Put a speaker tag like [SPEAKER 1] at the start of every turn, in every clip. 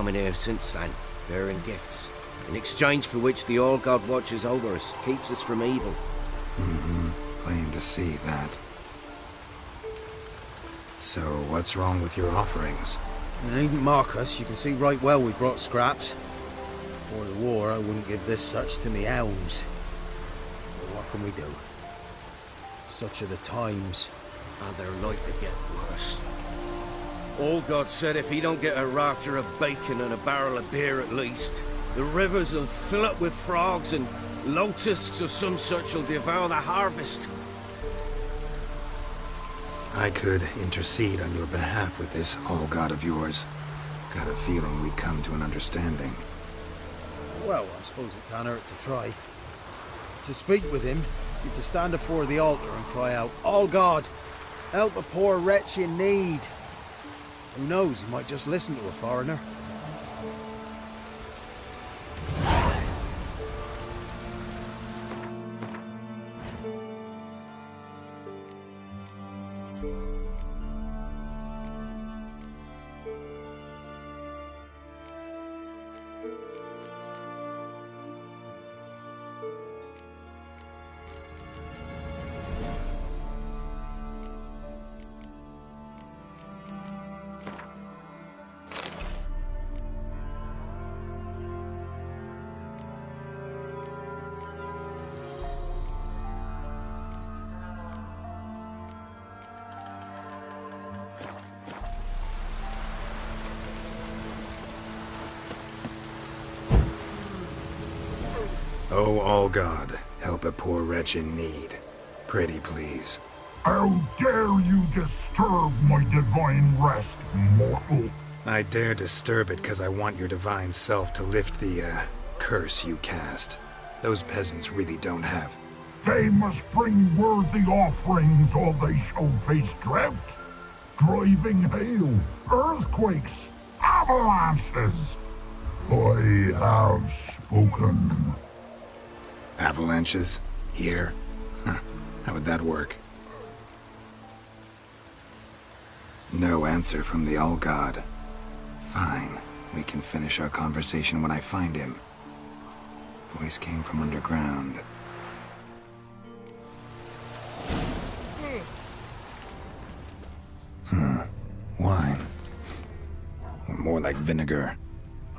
[SPEAKER 1] coming here since then, bearing gifts, in exchange for which the All-God watches over us, keeps us from evil.
[SPEAKER 2] Plain to see that. So, what's wrong with your offerings?
[SPEAKER 3] You needn't mock us. You can see right well we brought scraps. Before the war, I wouldn't give this such to me elves. But what can we do? Such are the times.
[SPEAKER 1] And they're like to get worse. All-God said if he don't get a rafter of bacon and a barrel of beer at least, the rivers will fill up with frogs and locusts or some such will devour the harvest.
[SPEAKER 2] I could intercede on your behalf with this All-God of yours. Got a feeling we'd come to an understanding.
[SPEAKER 3] Well, I suppose it can't hurt to try. To speak with him, you've to stand before the altar and cry out, "All God, help a poor wretch in need." Who knows, he might just listen to a foreigner.
[SPEAKER 2] Oh, All-God, help a poor wretch in need. Pretty please.
[SPEAKER 4] How dare you disturb my divine rest, mortal?
[SPEAKER 2] I dare disturb it because I want your divine self to lift the, curse you cast. Those peasants really don't have.
[SPEAKER 4] They must bring worthy offerings or they shall face drought, driving hail, earthquakes, avalanches. I have spoken.
[SPEAKER 2] Avalanches? Here? How would that work? No answer from the All-God. Fine. We can finish our conversation when I find him. Voice came from underground. Wine. Or more like vinegar.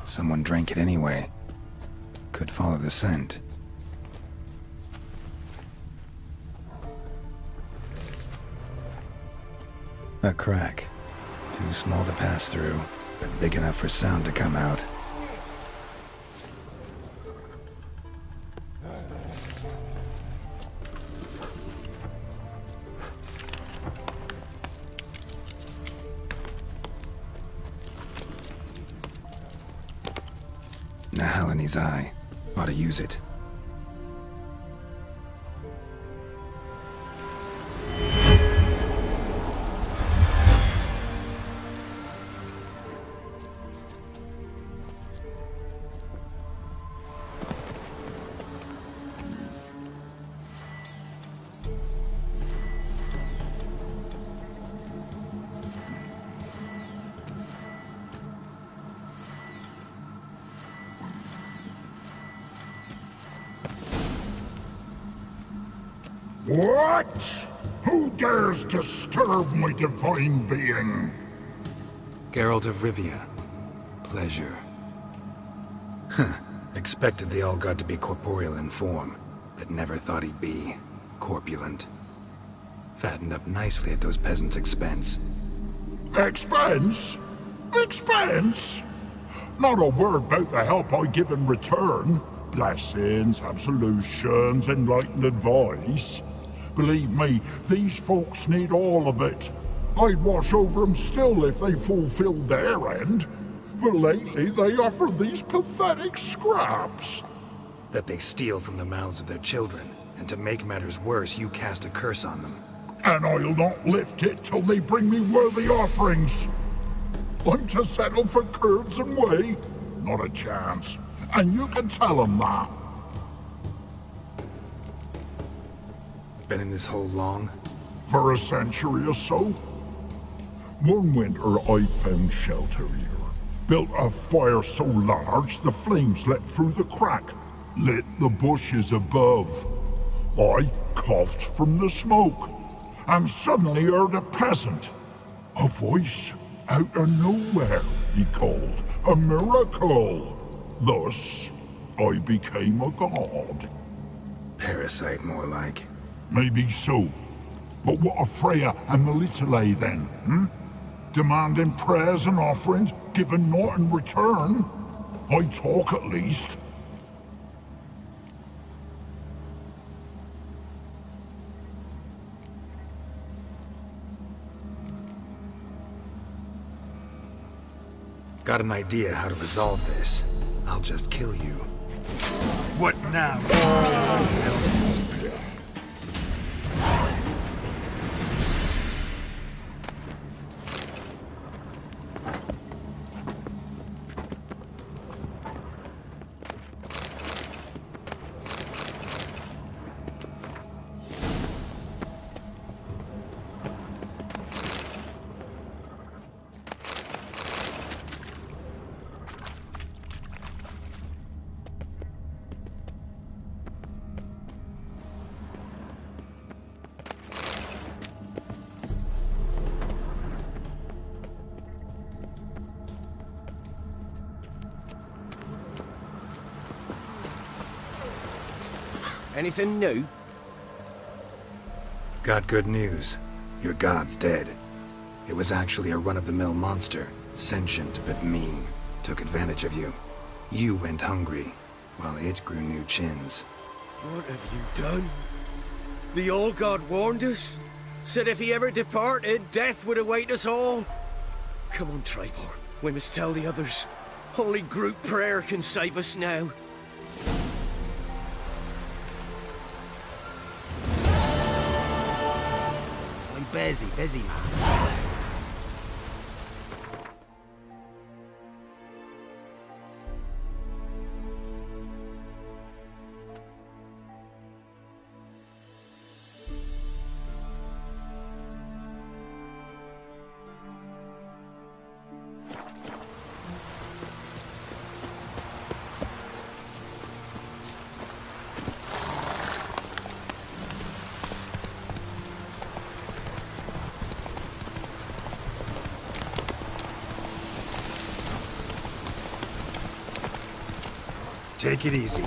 [SPEAKER 2] Someone drank it anyway. Could follow the scent. A crack. Too small to pass through, but big enough for sound to come out. Nahalani's eye. Ought to use it.
[SPEAKER 4] What? Who dares disturb my divine being?
[SPEAKER 2] Geralt of Rivia. Pleasure. Expected the All-God to be corporeal in form, but never thought he'd be corpulent. Fattened up nicely at those peasants' expense.
[SPEAKER 4] Expense? Expense? Not a word about the help I give in return. Blessings, absolutions, enlightened advice. Believe me, these folks need all of it. I'd watch over them still if they fulfilled their end. But lately they offer these pathetic scraps.
[SPEAKER 2] That they steal from the mouths of their children, and to make matters worse, you cast a curse on them.
[SPEAKER 4] And I'll not lift it till they bring me worthy offerings. I'm to settle for curds and whey? Not a chance. And you can tell them that.
[SPEAKER 2] Been in this hole long?
[SPEAKER 4] For a century or so. One winter I found shelter here. built a fire so large the flames leapt through the crack, lit the bushes above. I coughed from the smoke, and suddenly heard a peasant. A voice out of nowhere, he called. A miracle! Thus, I became a god.
[SPEAKER 2] Parasite, more like.
[SPEAKER 4] Maybe so. But what of Freya and Melitele then, hmm? Demanding prayers and offerings, giving naught in return? I talk at least.
[SPEAKER 2] Got an idea how to resolve this. I'll just kill you.
[SPEAKER 3] What now?
[SPEAKER 1] Anything new?
[SPEAKER 2] Got good news. Your god's dead. It was actually a run-of-the-mill monster, sentient but mean. Took advantage of you. You went hungry, while it grew new chins.
[SPEAKER 1] What have you done? The old god warned us. Said if he ever departed, death would await us all. Come on, Tribor. We must tell the others. Only group prayer can save us now.
[SPEAKER 3] Busy, man. Take it easy.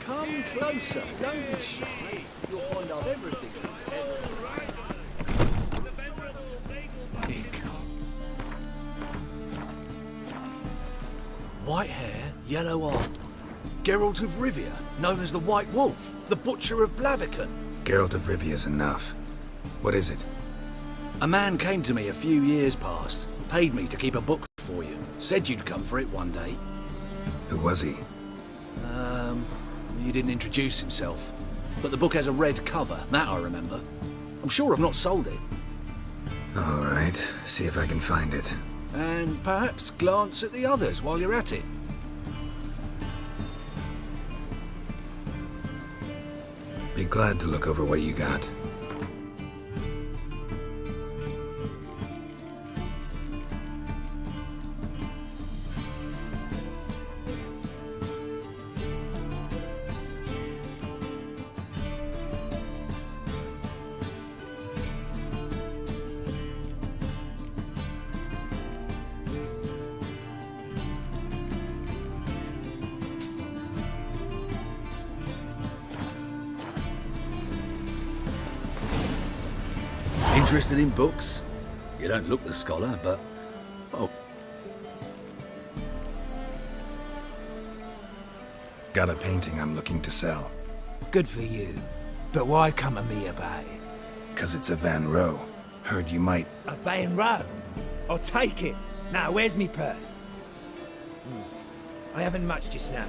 [SPEAKER 1] Come closer, don't be shy. You'll find out everything. White hair, yellow eye. Geralt of Rivia, known as the White Wolf, the Butcher of Blaviken.
[SPEAKER 2] Geralt of Rivia's enough. What is it?
[SPEAKER 5] A man came to me a few years past, paid me to keep a book for you. Said you'd come for it one day.
[SPEAKER 2] Who was he?
[SPEAKER 5] He didn't introduce himself. But the book has a red cover, that I remember. I'm sure I've not sold it.
[SPEAKER 2] All right, see if I can find it.
[SPEAKER 5] And perhaps glance at the others while you're at it.
[SPEAKER 2] Be glad to look over what you got.
[SPEAKER 5] Interested in books? You don't look the scholar, but... oh.
[SPEAKER 2] Got a painting I'm looking to sell.
[SPEAKER 6] Good for you. But why come to me about it?
[SPEAKER 2] 'Cause it's a Van Row. Heard you might...
[SPEAKER 6] A Van Row? I'll take it. Now, where's me purse? I haven't much just now.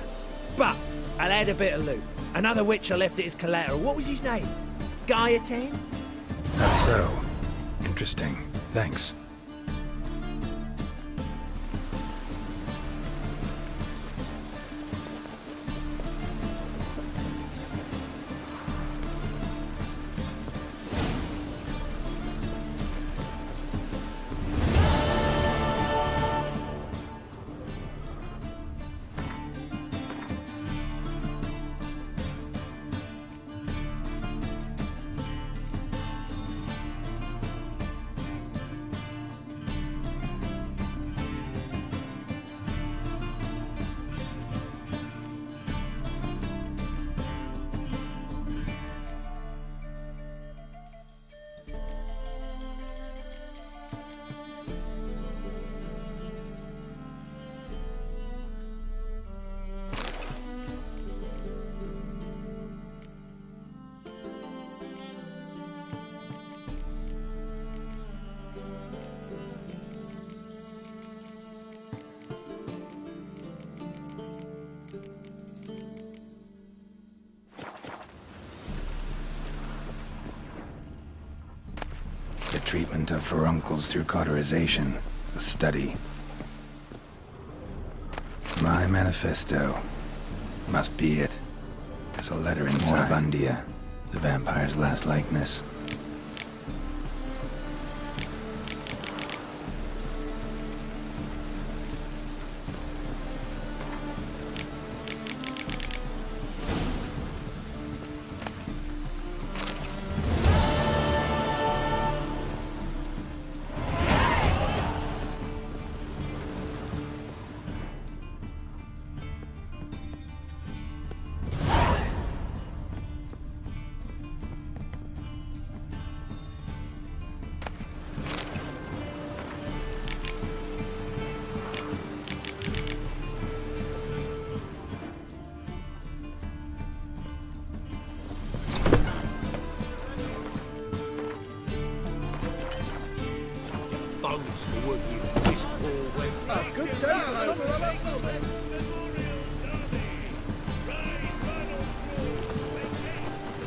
[SPEAKER 6] But I'll add a bit of loot. Another witch I left at his collateral. What was his name? Gaiatan?
[SPEAKER 2] That's so. Interesting. Thanks. The treatment of furuncles through cauterization. A study. My manifesto. Must be it. There's a letter inside. Morabundia, the vampire's last likeness.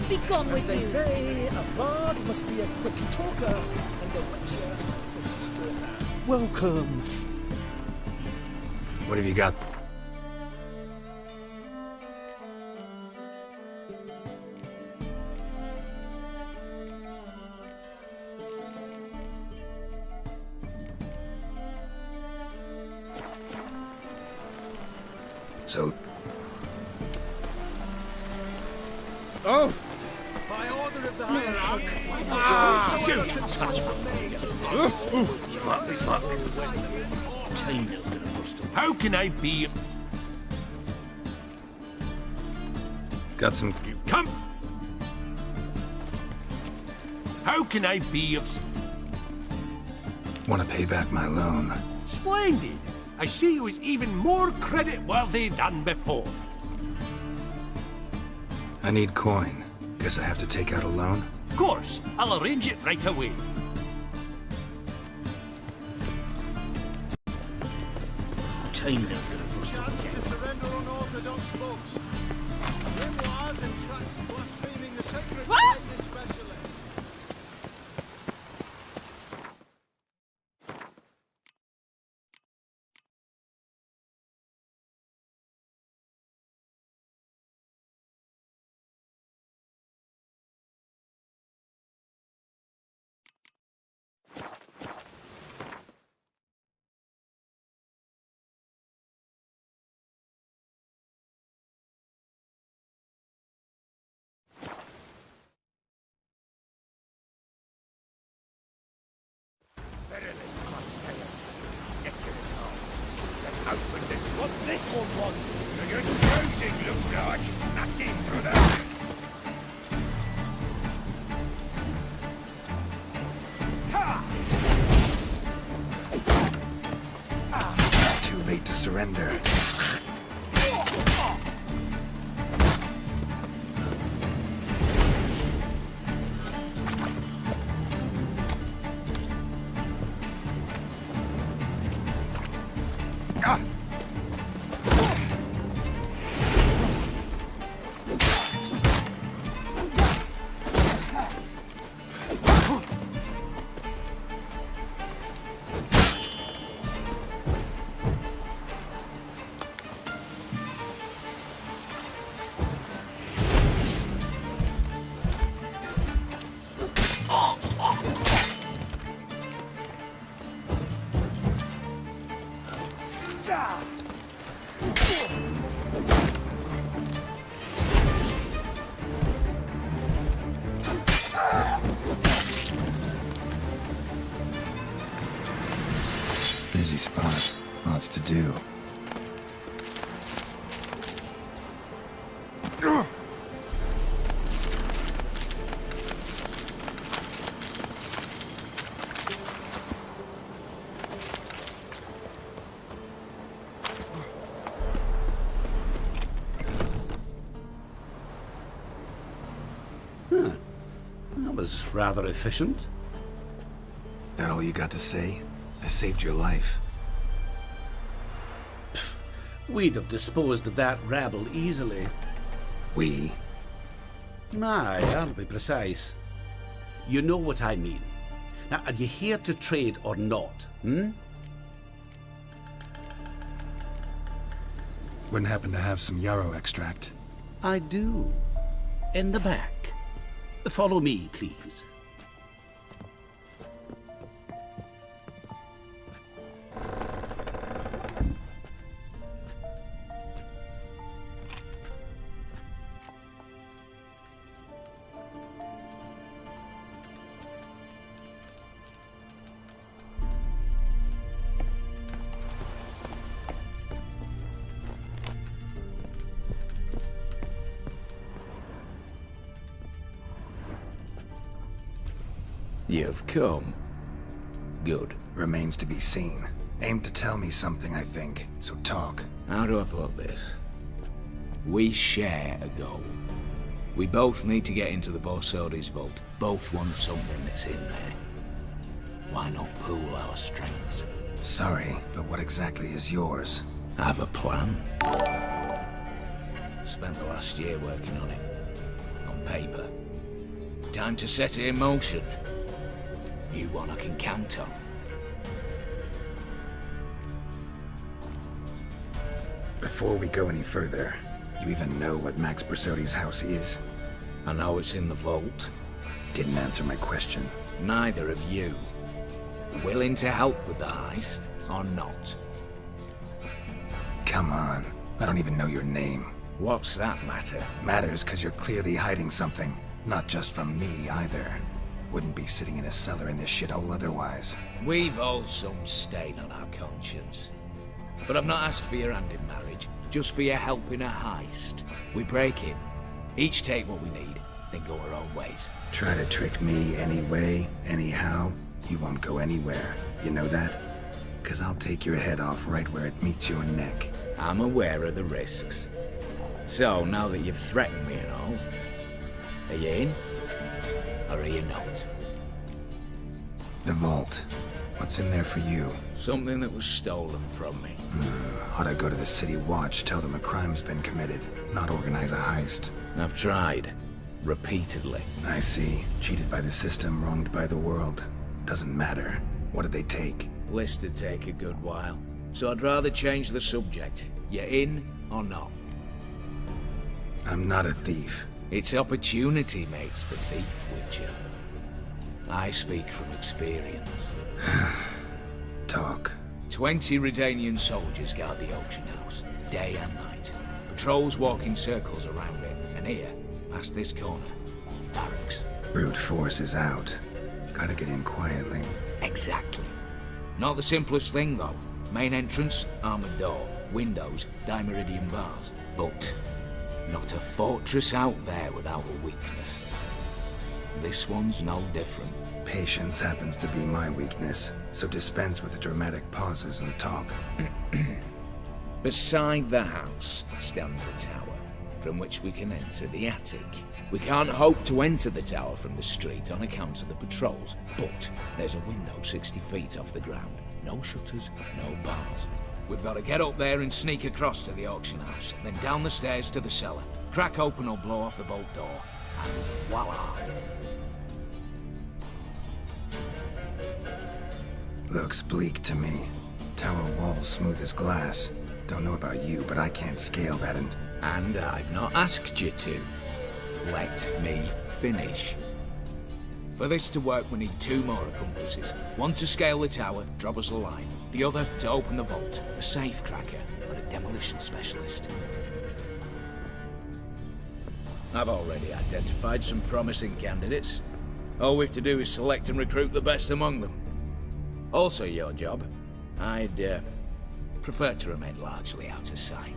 [SPEAKER 7] Be gone with
[SPEAKER 8] They
[SPEAKER 7] you.
[SPEAKER 8] say a bard must be a quick talker, and a witcher a quick stalker.
[SPEAKER 3] Welcome.
[SPEAKER 2] What have you got? So...
[SPEAKER 1] Oh!
[SPEAKER 3] By order of the hierarch.
[SPEAKER 1] Chainmail's gonna bust him.
[SPEAKER 4] How can I be...
[SPEAKER 2] Got some...
[SPEAKER 4] Come! How can I be of...
[SPEAKER 2] Want to pay back my loan.
[SPEAKER 4] Splendid! I see you is even more credit-worthy than before.
[SPEAKER 2] I need coin. Guess I have to take out a loan?
[SPEAKER 7] course. I'll arrange it right away.
[SPEAKER 5] Chainmail's gonna bust up
[SPEAKER 3] Chance
[SPEAKER 5] again.
[SPEAKER 3] to surrender unorthodox books. Grimoires and tracts blaspheming the sacred kindness specialist.
[SPEAKER 1] What's this one want? You're closing, looks like. Nothing for that.
[SPEAKER 2] Too late to surrender. Busy spot. Lots to do.
[SPEAKER 5] That was rather efficient.
[SPEAKER 2] That all you got to say? I saved your life.
[SPEAKER 5] We'd have disposed of that rabble easily.
[SPEAKER 2] We?
[SPEAKER 5] Aye, I'll be precise. You know what I mean. Now, are you here to trade or not,
[SPEAKER 2] Wouldn't happen to have some yarrow extract.
[SPEAKER 5] I do. In the back. Follow me, please.
[SPEAKER 9] You've come. Good.
[SPEAKER 2] Remains to be seen. Aim to tell me something, I think. So talk.
[SPEAKER 9] How do I put this? We share a goal. We both need to get into the Borsodi's vault. Both want something that's in there. Why not pool our strengths?
[SPEAKER 2] Sorry, but what exactly is yours?
[SPEAKER 9] I have a plan. Spent the last year working on it. On paper. Time to set it in motion. You one I can count on.
[SPEAKER 2] Before we go any further, you even know what Max Borsodi's house is?
[SPEAKER 9] I know it's in the vault.
[SPEAKER 2] Didn't answer my question.
[SPEAKER 9] Neither of you. Willing to help with the heist, or not?
[SPEAKER 2] Come on. I don't even know your name.
[SPEAKER 9] What's that matter?
[SPEAKER 2] Matters because you're clearly hiding something. Not just from me, either. Wouldn't be sitting in a cellar in this shithole otherwise.
[SPEAKER 9] We've all some stain on our conscience. But I've not asked for your hand in marriage, just for your help in a heist. We break in, each take what we need, then go our own ways.
[SPEAKER 2] Try to trick me anyway, anyhow, you won't go anywhere. You know that? Because I'll take your head off right where it meets your neck.
[SPEAKER 9] I'm aware of the risks. So, now that you've threatened me and all, are you in? or are you not?
[SPEAKER 2] The vault. What's in there for you?
[SPEAKER 9] Something that was stolen from me.
[SPEAKER 2] Ought I go to the city watch, tell them a crime's been committed, not organize a heist?
[SPEAKER 9] I've tried. Repeatedly.
[SPEAKER 2] I see. Cheated by the system, wronged by the world. Doesn't matter. What did they take?
[SPEAKER 9] List to take a good while. So I'd rather change the subject. You in or not?
[SPEAKER 2] I'm not a thief.
[SPEAKER 9] It's opportunity makes the thief, Witcher. I speak from experience.
[SPEAKER 2] Talk.
[SPEAKER 9] 20 Redanian soldiers guard the auction house, day and night. Patrols walk in circles around it, and here, past this corner, barracks.
[SPEAKER 2] Brute force is out. Gotta get in quietly.
[SPEAKER 9] Exactly. Not the simplest thing, though. Main entrance, armored door. Windows, dimeridian bars. But not a fortress out there without a weakness. This one's no different.
[SPEAKER 2] Patience happens to be my weakness, so dispense with the dramatic pauses and talk.
[SPEAKER 9] Beside the house stands a tower, from which we can enter the attic. We can't hope to enter the tower from the street on account of the patrols, but there's a window 60 feet off the ground. No shutters, no bars. We've got to get up there and sneak across to the auction house, then down the stairs to the cellar, crack open or blow off the vault door, and voila!
[SPEAKER 2] Looks bleak to me. Tower walls smooth as glass. Don't know about you, but I can't scale that
[SPEAKER 9] And I've not asked you to. Let me finish. For this to work, we need 2 more accomplices. One to scale the tower, drop us a line. The other to open the vault, a safe cracker, or a demolition specialist. I've already identified some promising candidates. All we have to do is select and recruit the best among them. Also your job. I'd prefer to remain largely out of sight.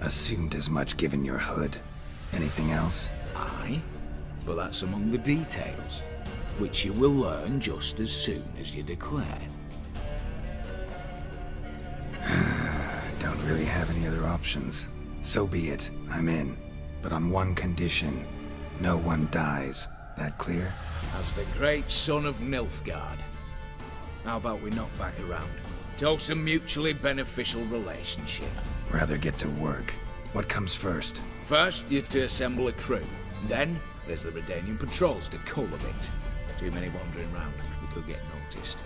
[SPEAKER 2] Assumed as much given your hood. Anything else?
[SPEAKER 9] Aye, but that's among the details, which you will learn just as soon as you declare.
[SPEAKER 2] Don't really have any other options. So be it. I'm in. But on one condition. No one dies. That clear?
[SPEAKER 9] As the great son of Nilfgaard. How about we knock back around? Toast a mutually beneficial relationship.
[SPEAKER 2] Rather get to work. What comes first?
[SPEAKER 9] First, you have to assemble a crew. Then, there's the Redanian patrols to cull a bit. Too many wandering round. We could get noticed.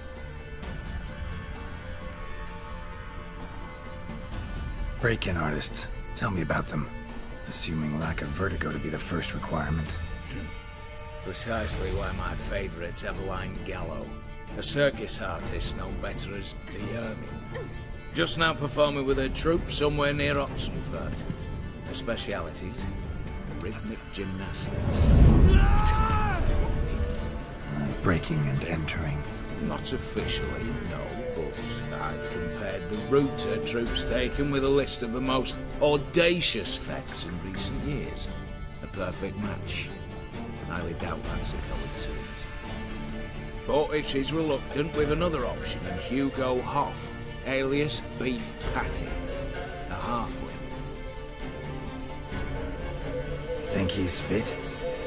[SPEAKER 2] Break-in artists. Tell me about them. Assuming lack of vertigo to be the first requirement.
[SPEAKER 9] Precisely why my favourite's Eveline Gallo. A circus artist known better as the Ermine. Just now performing with her troupe somewhere near Oxenfurt. Her specialities? Rhythmic gymnastics.
[SPEAKER 2] Breaking and entering.
[SPEAKER 9] Not officially, no, but I've compared the route her troope's taken with a list of the most audacious thefts in recent years. A perfect match. Highly doubt that's a coincidence. But if she's reluctant, with another option in Hugo Hoff, alias Beef Patty, a halfling.
[SPEAKER 2] Think he's fit?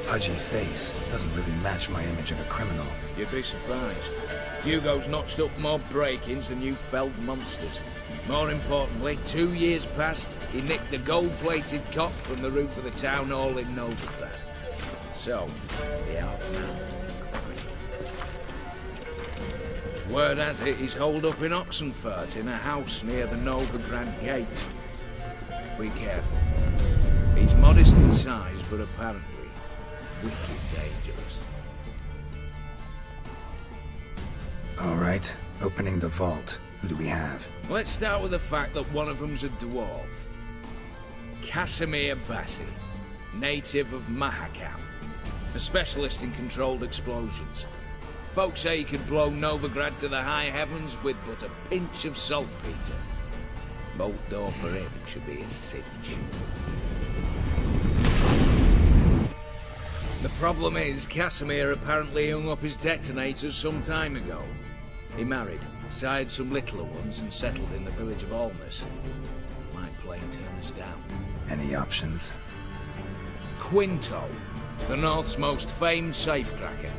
[SPEAKER 2] Pudgy face doesn't really match my image of a criminal.
[SPEAKER 9] You'd be surprised. Hugo's notched up more break-ins than you felled monsters. More importantly, 2 years past, he nicked a gold-plated cop from the roof of the town hall in Novigrad. So, the half man. Word has it he's holed up in Oxenfurt in a house near the Novigrad gate. Be careful. He's modest in size, but apparently wicked dangerous.
[SPEAKER 2] All right, opening the vault. Who do we have?
[SPEAKER 9] Let's start with the fact that one of them's a dwarf. Casimir Bassi, native of Mahakam. A specialist in controlled explosions. Folks say he could blow Novigrad to the high heavens with but a pinch of saltpeter. Bolt door for him should be a cinch. The problem is, Casimir apparently hung up his detonators some time ago. He married, sired some littler ones, and settled in the village of Almas. Might plain turn us down.
[SPEAKER 2] Any options?
[SPEAKER 9] Quinto, The North's most famed safecracker.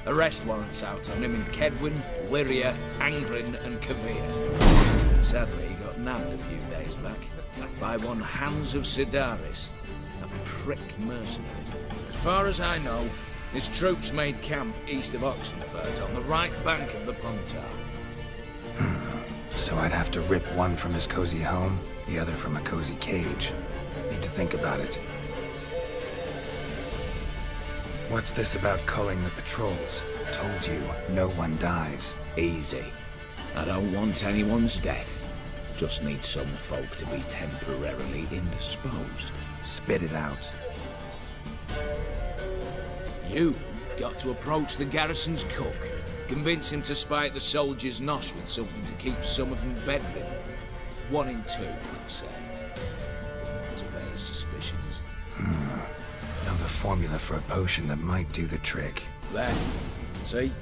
[SPEAKER 9] Arrest warrants out on him in Kedwin, Lyria, Angrin and Kavir. Sadly, he got nabbed a few days back by one Hans of Sidaris, a prick mercenary. As far as I know, his troops made camp east of Oxenfurt on the right bank of the Pontar.
[SPEAKER 2] So I'd have to rip one from his cozy home, the other from a cozy cage. Need to think about it. What's this about culling the patrols? Told you, no one dies.
[SPEAKER 9] Easy. I don't want anyone's death. Just need some folk to be temporarily indisposed.
[SPEAKER 2] Spit it out.
[SPEAKER 9] You've got to approach the garrison's cook. Convince him to spike the soldiers' nosh with something to keep some of them bedridden. 1 in 2, I'd say. To raise suspicions.
[SPEAKER 2] Know the formula for a potion that might do the trick.
[SPEAKER 9] There. See?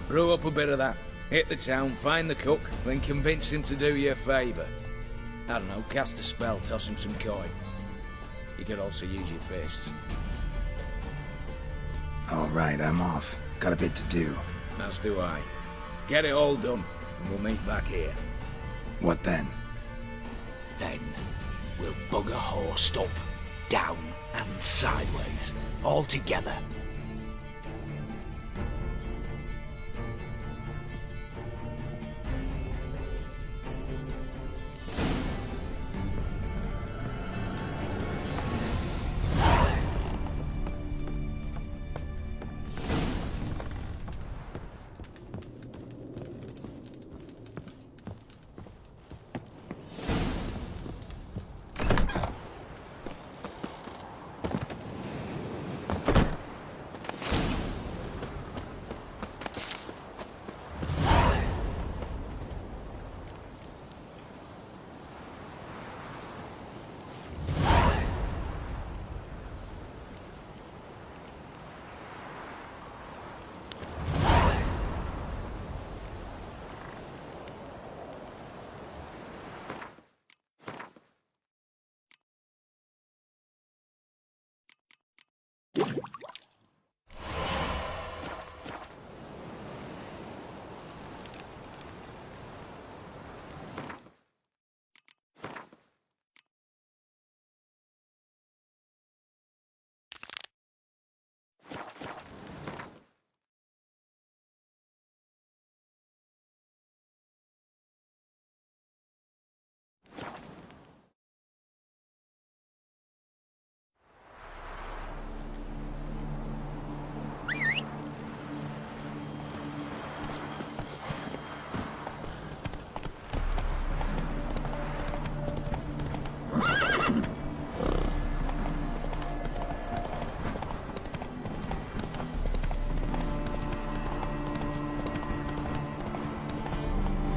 [SPEAKER 9] Brew up a bit of that. Hit the town, find the cook, then convince him to do you a favour. I don't know, cast a spell, toss him some coin. You could also use your fists.
[SPEAKER 2] All right, I'm off. Got a bit to do.
[SPEAKER 9] As do I. Get it all done, and we'll meet back here.
[SPEAKER 2] What then?
[SPEAKER 9] Then, we'll bugger horsed up, down and sideways, all together.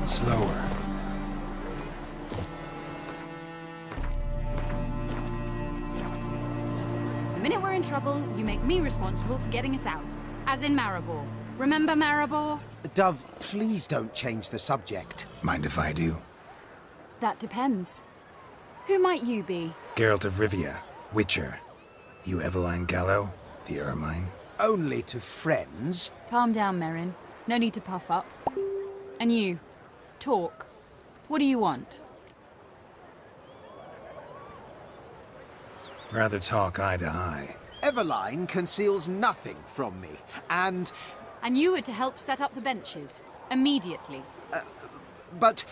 [SPEAKER 2] Slower.
[SPEAKER 10] The minute we're in trouble, you make me responsible for getting us out. As in Maribor. Remember Maribor?
[SPEAKER 3] Dove, please don't change the subject.
[SPEAKER 2] Mind if I do?
[SPEAKER 10] That depends. Who might you be?
[SPEAKER 2] Geralt of Rivia, Witcher. You Eveline Gallo, the Ermine?
[SPEAKER 3] Only to friends.
[SPEAKER 10] Calm down, Merrin. No need to puff up. And you, talk. What do you want?
[SPEAKER 2] Rather talk eye to eye.
[SPEAKER 3] Eveline conceals nothing from me, and...
[SPEAKER 10] And you were to help set up the benches. Immediately.
[SPEAKER 3] But...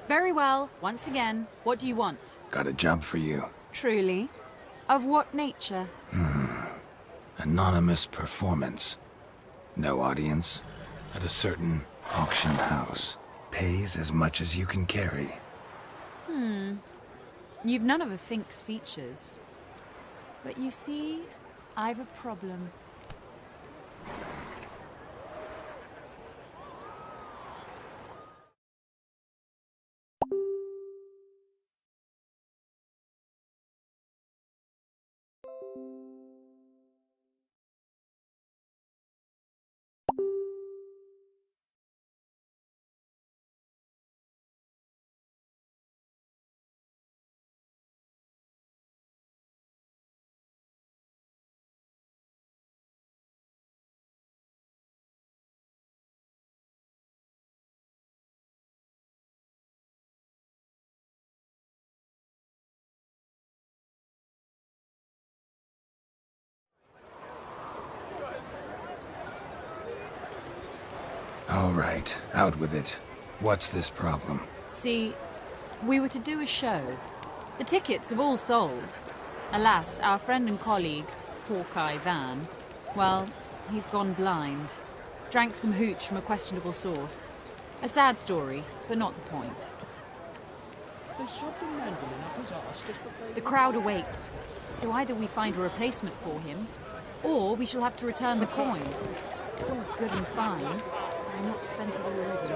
[SPEAKER 10] Very well. Once again, what do you want?
[SPEAKER 2] Got a job for you.
[SPEAKER 10] Truly? Of what nature?
[SPEAKER 2] Anonymous performance. No audience. At a certain auction house. Pays as much as you can carry.
[SPEAKER 10] You've none of a Fink's features. But you see, I've a problem.
[SPEAKER 2] All right, out with it. What's this problem?
[SPEAKER 10] See, we were to do a show. The tickets have all sold. Alas, our friend and colleague, Hawkeye Van, well, he's gone blind. Drank some hooch from a questionable source. A sad story, but not the point.
[SPEAKER 8] They shoved the mandolin up his arse just before...
[SPEAKER 10] The crowd awaits, so either we find a replacement for him, or we shall have to return the coin. All good and fine. I've not spent it already.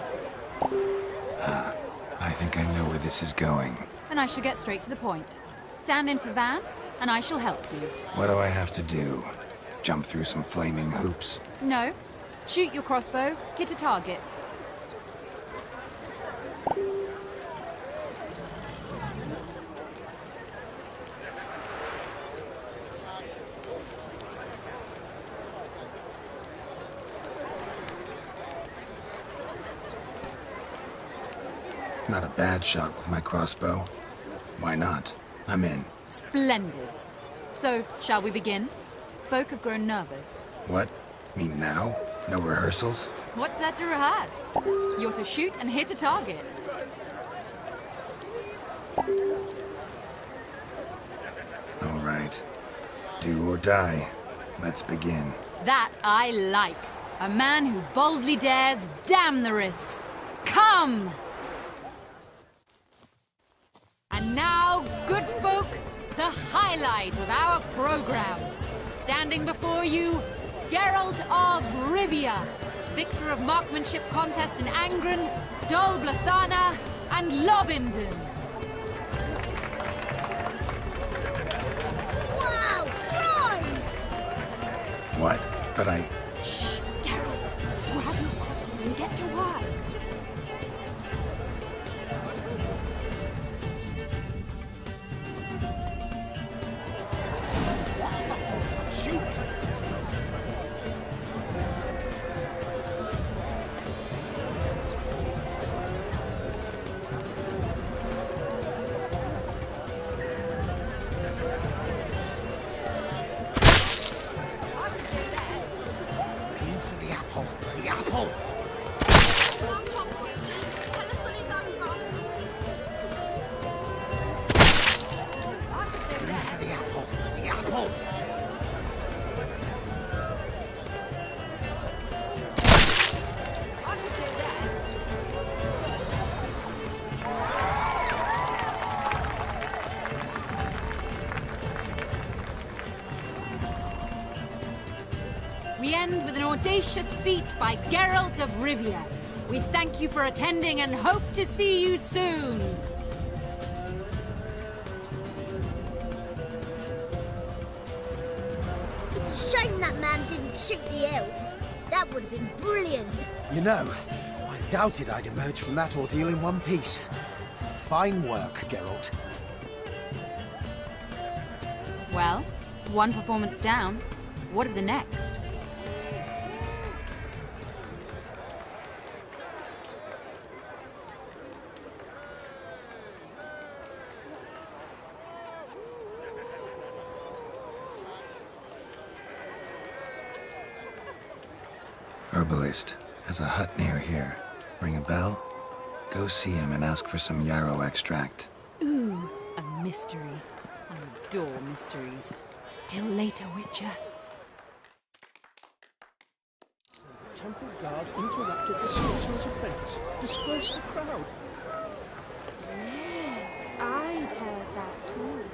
[SPEAKER 2] I think I know where this is going.
[SPEAKER 10] And I shall get straight to the point. Stand in for Van, and I shall help you.
[SPEAKER 2] What do I have to do? Jump through some flaming hoops?
[SPEAKER 10] No. Shoot your crossbow, hit a target.
[SPEAKER 2] Not a bad shot with my crossbow. Why not? I'm in.
[SPEAKER 10] Splendid. So, shall we begin? Folk have grown nervous.
[SPEAKER 2] What? Me now? No rehearsals?
[SPEAKER 10] What's there to rehearse? You're to shoot and hit a target.
[SPEAKER 2] All right. Do or die. Let's begin.
[SPEAKER 10] That I like. A man who boldly dares, damn the risks. Come! And now, good folk, the highlight of our program. Standing before you, Geralt of Rivia, victor of marksmanship contests in Angren, Dol Blathana, and Lobindon.
[SPEAKER 11] Wow, crime!
[SPEAKER 2] What? But I...
[SPEAKER 10] Shh, Geralt, grab your crossbow and get to work.
[SPEAKER 8] Shoot!
[SPEAKER 5] In for the apple. The apple! In for the apple. The apple!
[SPEAKER 10] We end with an audacious feat by Geralt of Rivia. We thank you for attending and hope to see you soon.
[SPEAKER 11] It's a shame that man didn't shoot the elf. That would have been brilliant.
[SPEAKER 3] You know, I doubted I'd emerge from that ordeal in one piece. Fine work, Geralt.
[SPEAKER 10] Well, one performance down. What of the next?
[SPEAKER 2] Herbalist has a hut near here. Ring a bell? Go see him and ask for some yarrow extract.
[SPEAKER 10] Ooh, a mystery. I adore mysteries. Till later, Witcher.
[SPEAKER 8] The temple guard interrupted the sorcerer's apprentice. Disperse the crowd.
[SPEAKER 11] Yes, I'd heard that too.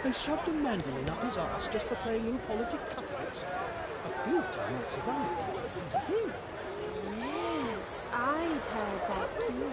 [SPEAKER 8] They shoved a mandolin up his arse just for playing impolitic couplets. A flute I might survive.
[SPEAKER 11] Yes, I'd heard that too.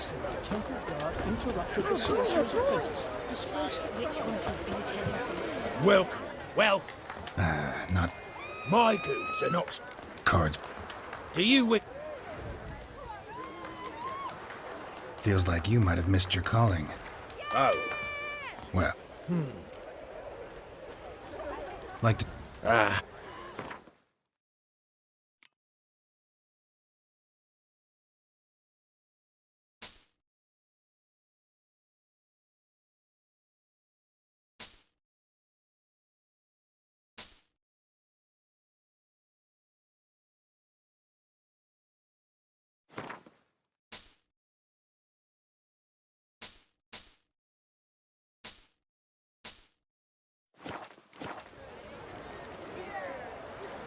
[SPEAKER 8] said the temple guard interrupted the sorcerer's business.
[SPEAKER 11] Disperse which hunter's been telling.
[SPEAKER 6] Welcome. Well,
[SPEAKER 2] Not
[SPEAKER 6] my goods are not...
[SPEAKER 2] cards.
[SPEAKER 6] Do you wish...
[SPEAKER 2] Feels like you might have missed your calling.
[SPEAKER 6] Oh.
[SPEAKER 2] Well. Like to...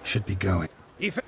[SPEAKER 2] Should be going.
[SPEAKER 6] If...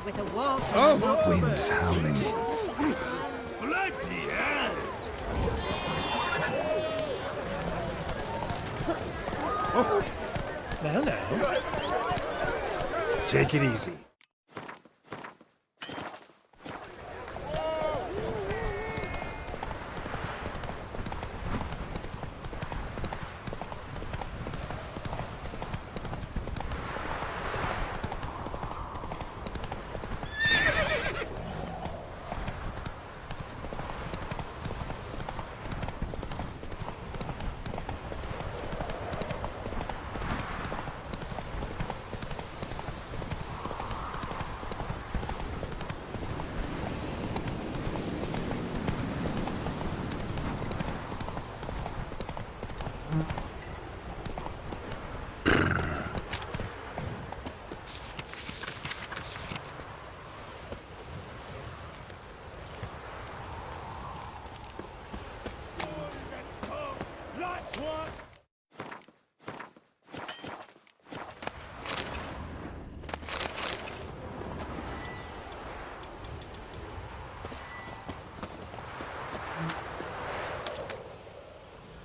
[SPEAKER 10] With a wall to
[SPEAKER 2] Winds howling.
[SPEAKER 7] Bloody hell!
[SPEAKER 6] Now.
[SPEAKER 2] Take it easy.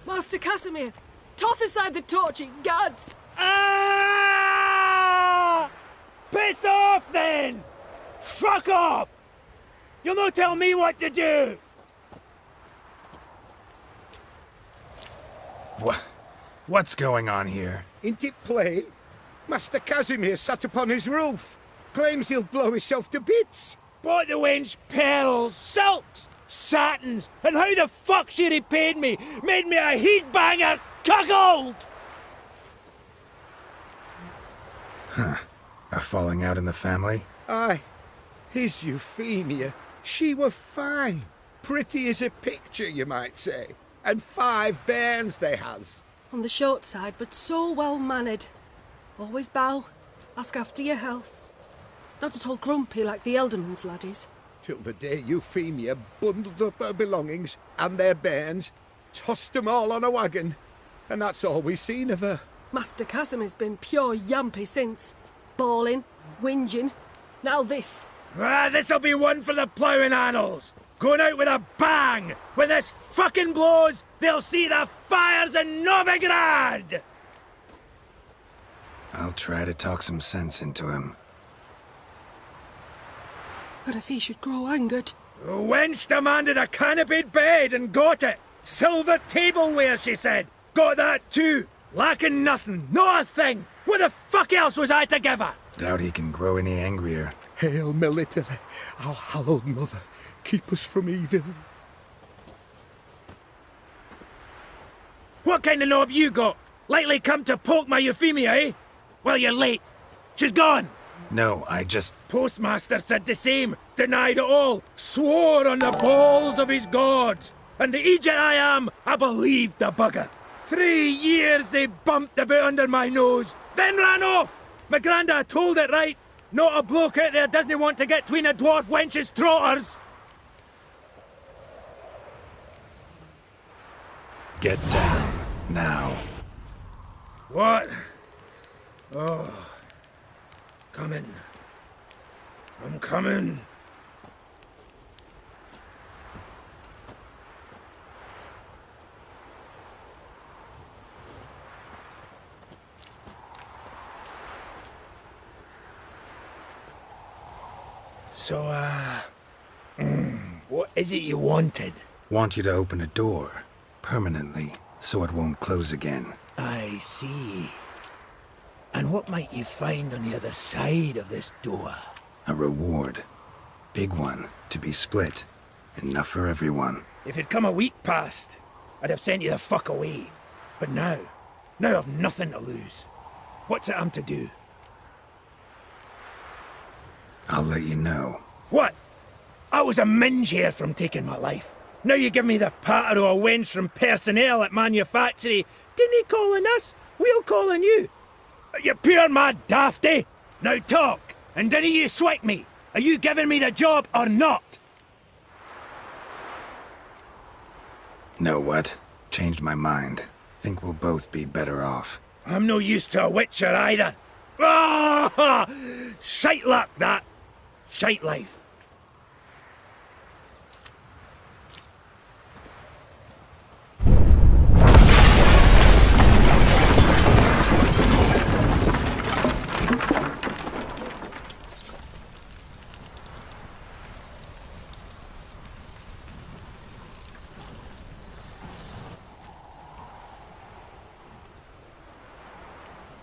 [SPEAKER 12] Master Casimir, toss aside the torching guards!
[SPEAKER 6] Ah! Piss off, then! Fuck off! You'll not tell me what to do!
[SPEAKER 2] What's going on here?
[SPEAKER 13] Ain't it plain? Master Casimir sat upon his roof. Claims he'll blow himself to bits.
[SPEAKER 6] Bought the wench pearls, silks, satins, and how the fuck she repaid me? Made me a heat-banger cuckold!
[SPEAKER 2] Huh. A falling out in the family?
[SPEAKER 13] Aye. His Euphemia, she were fine. Pretty as a picture, you might say. And 5 bairns they has.
[SPEAKER 12] On the short side, but so well-mannered. Always bow, ask after your health. Not at all grumpy like the Elderman's laddies.
[SPEAKER 13] Till the day Euphemia bundled up her belongings and their bairns, tossed 'em all on a wagon, and that's all we've seen of her.
[SPEAKER 12] Master Casimir's been pure yampy since. Bawling, whinging, Now this.
[SPEAKER 6] Ah, this'll be one for the ploughing annals. Going out with a bang. When this fucking blows, they'll see the fires in Novigrad!
[SPEAKER 2] I'll try to talk some sense into him.
[SPEAKER 12] But if he should grow angered...
[SPEAKER 6] The wench demanded a canopied bed and got it. Silver tableware, she said. Got that too. Lacking nothing, not a thing. What the fuck else was I to give her?
[SPEAKER 2] Doubt he can grow any angrier.
[SPEAKER 13] Hail military, our hallowed mother, keep us from evil.
[SPEAKER 6] What kind of knob you got? Likely come to poke my Euphemia, eh? Well, you're late. She's gone.
[SPEAKER 2] No, I just...
[SPEAKER 6] Postmaster said the same. Denied it all. Swore on the balls of his gods. And the Egypt I am, I believed the bugger. 3 years they bumped about under my nose, then ran off. My granda told it right. Not a bloke out there doesn't want to get between a dwarf wench's trotters.
[SPEAKER 2] Get down, now.
[SPEAKER 6] What? Oh. Coming. I'm coming. So, what is it you wanted?
[SPEAKER 2] Want you to open a door, permanently, so it won't close again.
[SPEAKER 6] I see. And what might you find on the other side of this door?
[SPEAKER 2] A reward. Big one, to be split. Enough for everyone.
[SPEAKER 6] If it'd come a week past, I'd have sent you the fuck away. But now I've nothing to lose. What's it I'm to do?
[SPEAKER 2] I'll let you know.
[SPEAKER 6] What? I was a minge here from taking my life. Now you give me the patter of a wench from personnel at manufactory. Didn't he call on us? We'll call on you. You pure mad dafty. Now talk, and didn't you swipe me? Are you giving me the job or not?
[SPEAKER 2] Know what? Changed my mind. Think we'll both be better off.
[SPEAKER 6] I'm no use to a witcher either. Ah! Shite luck, that. Shite life.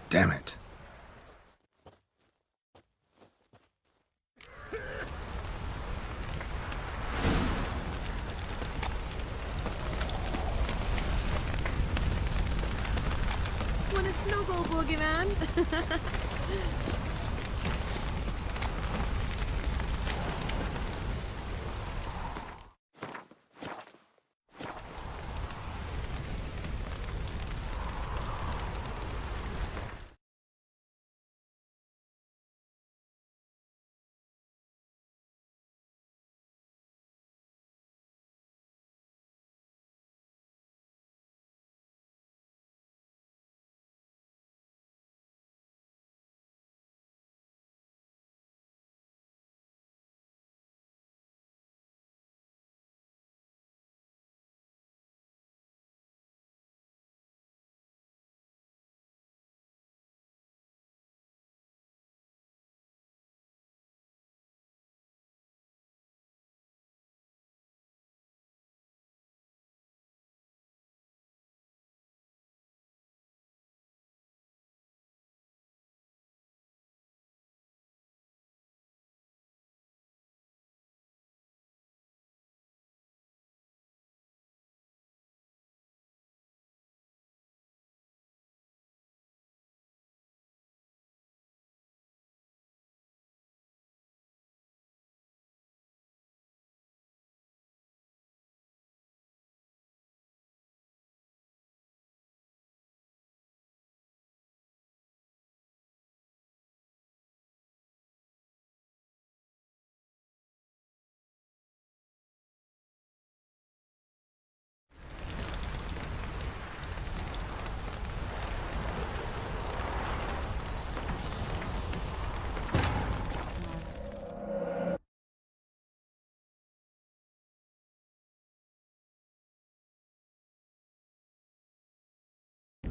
[SPEAKER 2] Damn it.
[SPEAKER 14] Want a snuggle, boogeyman?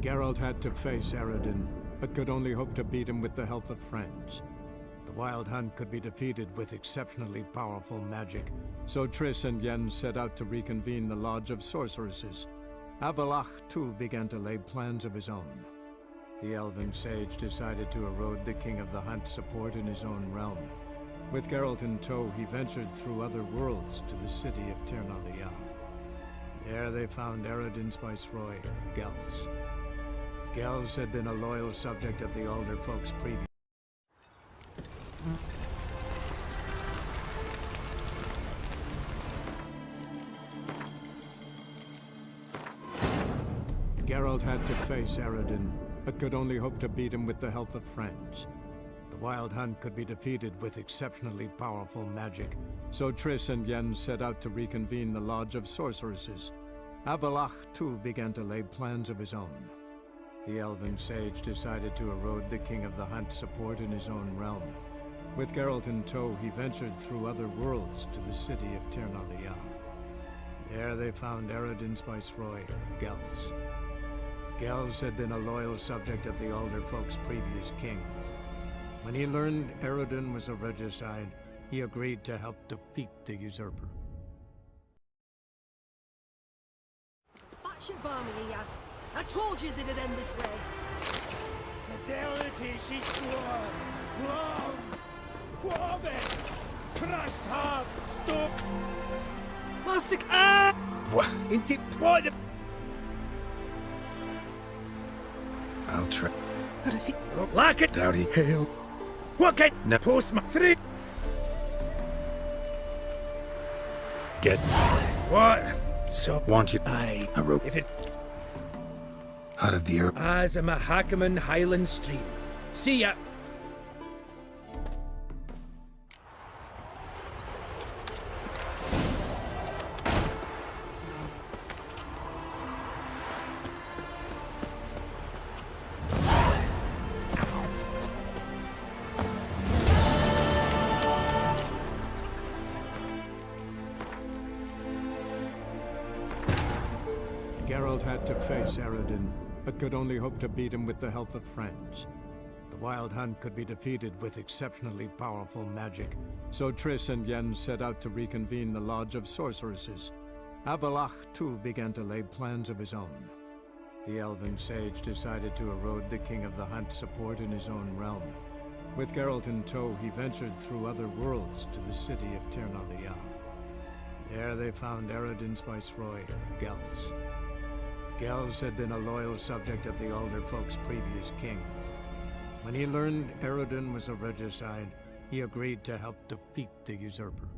[SPEAKER 15] Geralt had to face Eredin, but could only hope to beat him with the help of friends. The Wild Hunt could be defeated with exceptionally powerful magic, so Triss and Yen set out to reconvene the Lodge of Sorceresses. Avalach, too, began to lay plans of his own. The elven sage decided to erode the King of the Hunt's support in his own realm. With Geralt in tow, he ventured through other worlds to the city of Tirnalia. There they found Eredin's viceroy, Gels. Gels had been a loyal subject of the Alder folks previous. Geralt had to face Eredin, but could only hope to beat him with the help of friends. The Wild Hunt could be defeated with exceptionally powerful magic, so Triss and Yen set out to reconvene the Lodge of Sorceresses. Avalach, too, began to lay plans of his own. The elven sage decided to erode the King of the Hunt's support in his own realm. With Geralt in tow, he ventured through other worlds to the city of Tirnalia. There they found Eredin's viceroy, Gels. Gels had been a loyal subject of the Alder folks' previous king. When he learned Eredin was a regicide, he agreed to help defeat the usurper.
[SPEAKER 12] Batch your barmy, Yaz. I told you it'd end this way.
[SPEAKER 7] Fidelity she swore. Love. Woman. Crushed heart. Stop.
[SPEAKER 12] Master.
[SPEAKER 13] What? Inti.
[SPEAKER 7] What the?
[SPEAKER 2] I'll try.
[SPEAKER 7] Like it.
[SPEAKER 13] Dowdy. Hail.
[SPEAKER 7] What can?
[SPEAKER 13] No.
[SPEAKER 7] Postman. 3.
[SPEAKER 13] Get.
[SPEAKER 7] What? So.
[SPEAKER 2] Want you.
[SPEAKER 7] I
[SPEAKER 2] wrote.
[SPEAKER 7] If it.
[SPEAKER 2] Out of the earth.
[SPEAKER 6] As a Mahakaman Highland Stream. See ya.
[SPEAKER 15] Geralt had to face Eredin, but could only hope to beat him with the help of friends. The Wild Hunt could be defeated with exceptionally powerful magic, so Triss and Yen set out to reconvene the Lodge of Sorceresses. Avalach, too, began to lay plans of his own. The elven sage decided to erode the King of the Hunt's support in his own realm. With Geralt in tow, he ventured through other worlds to the city of Tirnalia. There they found Eredin's viceroy, Gels. Gels had been a loyal subject of the Alder folks' previous king. When he learned Eredin was a regicide, he agreed to help defeat the usurper.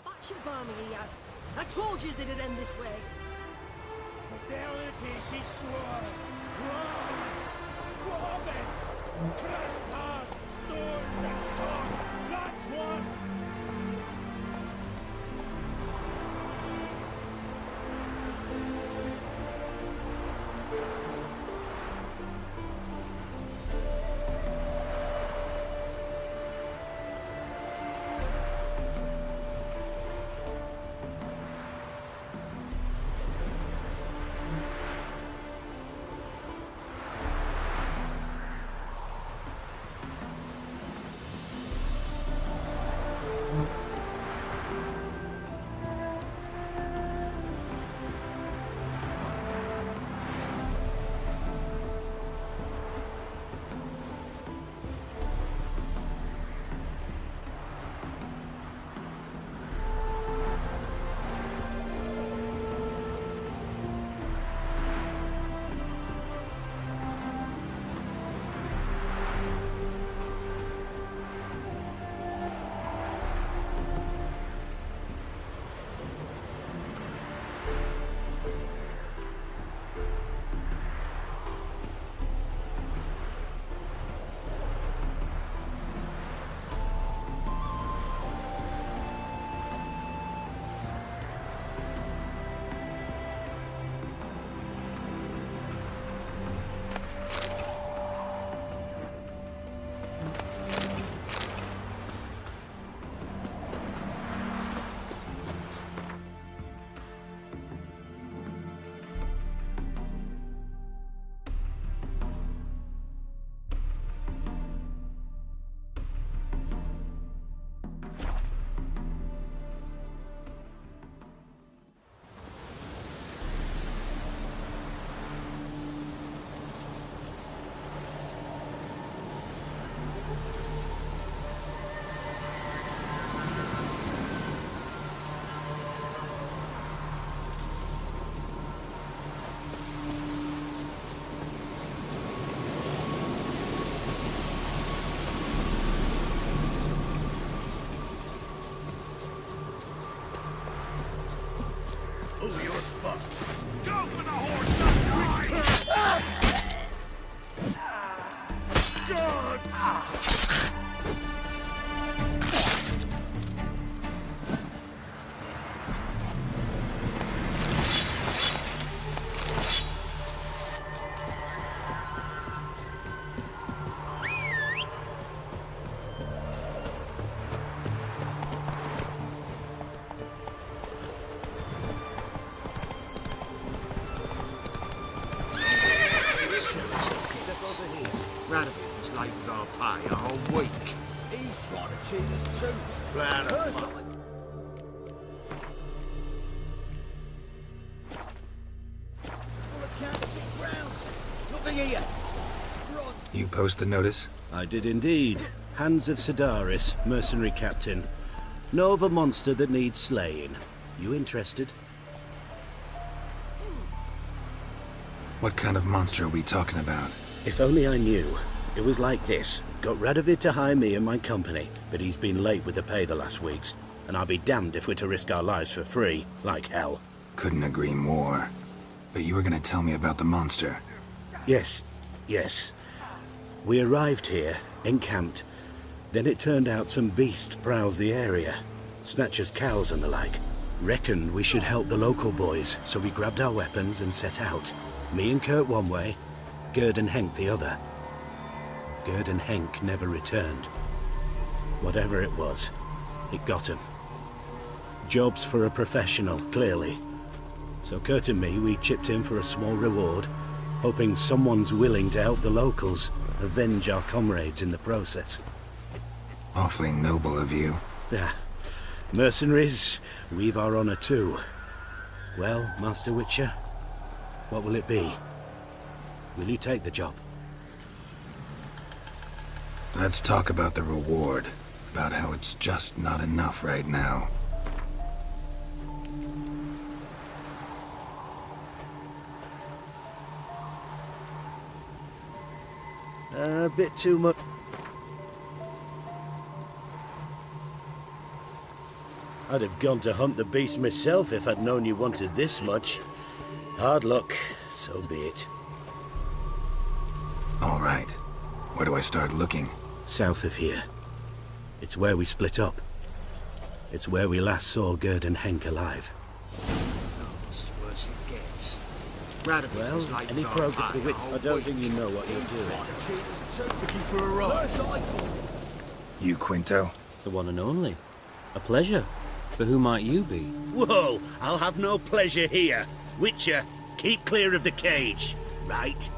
[SPEAKER 12] Batch your barmy, Yaz. I told you it'd end this way.
[SPEAKER 7] Fidelity she swore. Love. Woman. Crushed heart. Thorns and thorns. That's one. Oh, you're fucked. Go for the horse, God!
[SPEAKER 16] Radovic's late with our pay a whole week.
[SPEAKER 3] He's trying to cheat us too.
[SPEAKER 16] Blood of
[SPEAKER 3] Curse
[SPEAKER 16] fuck.
[SPEAKER 3] on it. Full of counterfeit grounds. Look here. Run.
[SPEAKER 2] You post the notice?
[SPEAKER 5] I did indeed. Hans of Sidaris, mercenary captain. Know of a monster that needs slaying. You interested?
[SPEAKER 2] What kind of monster are we talking about?
[SPEAKER 5] If only I knew. It was like this. Got Radovid to hire me and my company, but he's been late with the pay the last weeks, and I'll be damned if we're to risk our lives for free, like hell.
[SPEAKER 2] Couldn't agree more. But you were gonna tell me about the monster.
[SPEAKER 5] Yes. We arrived here, encamped. Then it turned out some beast prowls the area. Snatchers cows and the like. Reckoned we should help the local boys, so we grabbed our weapons and set out. Me and Kurt one way, Gerd and Henk the other. Gerd and Henk never returned. Whatever it was, it got him. Jobs for a professional, clearly. So Kurt and me, we chipped in for a small reward, hoping someone's willing to help the locals avenge our comrades in the process.
[SPEAKER 2] Awfully noble of you.
[SPEAKER 5] Yeah. Mercenaries, we've our honor too. Well, Master Witcher, what will it be? Will you take the job?
[SPEAKER 2] Let's talk about the reward. About how it's just not enough right now.
[SPEAKER 5] A bit too much. I'd have gone to hunt the beast myself if I'd known you wanted this much. Hard luck, so be it.
[SPEAKER 2] All right. Where do I start looking?
[SPEAKER 5] South of here. It's where we split up. It's where we last saw Gerd and Henk alive.
[SPEAKER 16] This is worse it gets. Radovic's
[SPEAKER 5] Well,
[SPEAKER 16] late
[SPEAKER 5] any
[SPEAKER 16] with our
[SPEAKER 5] progress
[SPEAKER 16] pay
[SPEAKER 5] with
[SPEAKER 16] a
[SPEAKER 5] it,
[SPEAKER 16] whole
[SPEAKER 5] I don't
[SPEAKER 16] week.
[SPEAKER 5] think you know what you're doing.
[SPEAKER 3] Looking for a ride.
[SPEAKER 2] You, Quinto?
[SPEAKER 17] The one and only. A pleasure. But who might you be?
[SPEAKER 5] Whoa! I'll have no pleasure here. Witcher, keep clear of the cage, right?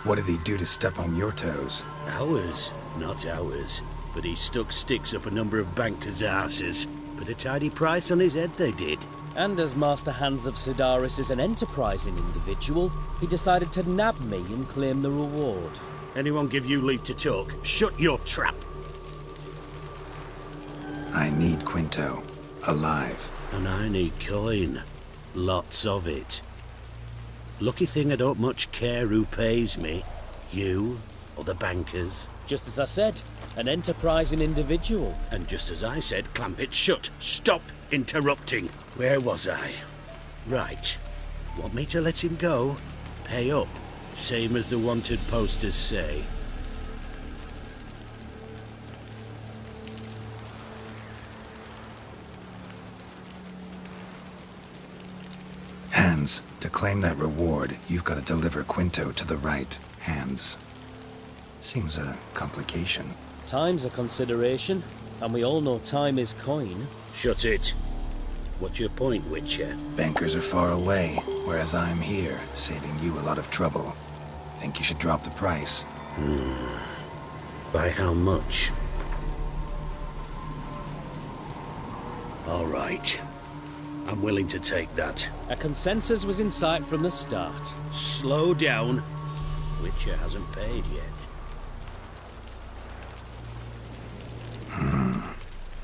[SPEAKER 2] What did he do to step on your toes?
[SPEAKER 5] Ours, not ours. But he stuck sticks up a number of bankers' asses. Put a tidy price on his head, they did.
[SPEAKER 17] And as Master Hans of Sidaris is an enterprising individual, he decided to nab me and claim the reward.
[SPEAKER 5] Anyone give you leave to talk? Shut your trap!
[SPEAKER 2] I need Quinto. Alive.
[SPEAKER 5] And I need coin. Lots of it. Lucky thing I don't much care who pays me. You, or the bankers.
[SPEAKER 17] Just as I said, an enterprising individual.
[SPEAKER 5] And just as I said, clamp it shut. Stop interrupting. Where was I? Right. Want me to let him go? Pay up. Same as the wanted posters say.
[SPEAKER 2] Hands. To claim that reward, you've got to deliver Quinto to the right hands. Seems a complication.
[SPEAKER 17] Time's a consideration, and we all know time is coin.
[SPEAKER 5] Shut it. What's your point, Witcher?
[SPEAKER 2] Bankers are far away, whereas I'm here, saving you a lot of trouble. Think you should drop the price.
[SPEAKER 5] By how much? All right. I'm willing to take that.
[SPEAKER 17] A consensus was in sight from the start.
[SPEAKER 5] Slow down. Witcher hasn't paid yet.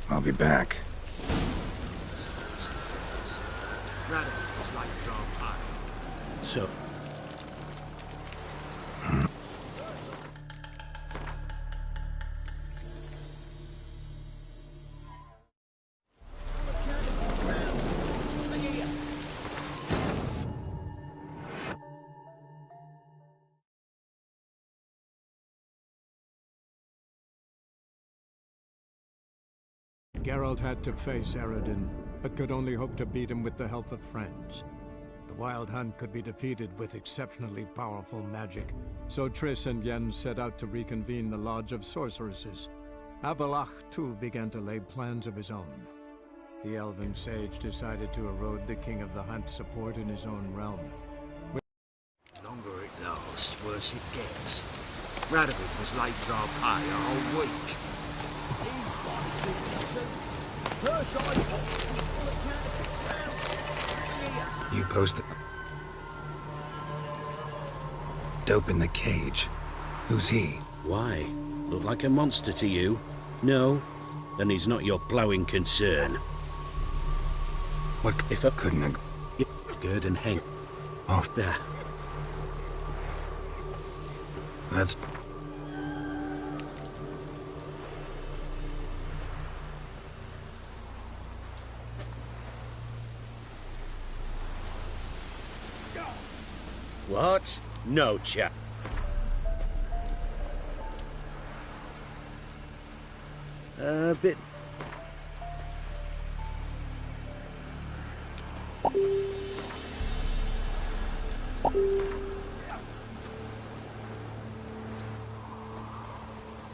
[SPEAKER 2] I'll be back.
[SPEAKER 16] Radovic's late with our pay.
[SPEAKER 5] So...
[SPEAKER 15] Geralt had to face Eredin, but could only hope to beat him with the help of friends. The Wild Hunt could be defeated with exceptionally powerful magic, so Triss and Yen set out to reconvene the Lodge of Sorceresses. Avalach, too, began to lay plans of his own. The Elven Sage decided to erode the King of the Hunt's support in his own realm.
[SPEAKER 16] The longer it lasts, worse it gets. Radovid was late for our pay a whole week.
[SPEAKER 8] He's trying to cheat us too. Her side was full of counterfeit crowns.
[SPEAKER 2] You posted... Dope in the cage. Who's he?
[SPEAKER 5] Why? Look like a monster to you? No? Then he's not your ploughing concern.
[SPEAKER 2] What if I couldn't have...
[SPEAKER 5] Good and hang.
[SPEAKER 2] Off there. That's...
[SPEAKER 5] What? No, chap. A bit...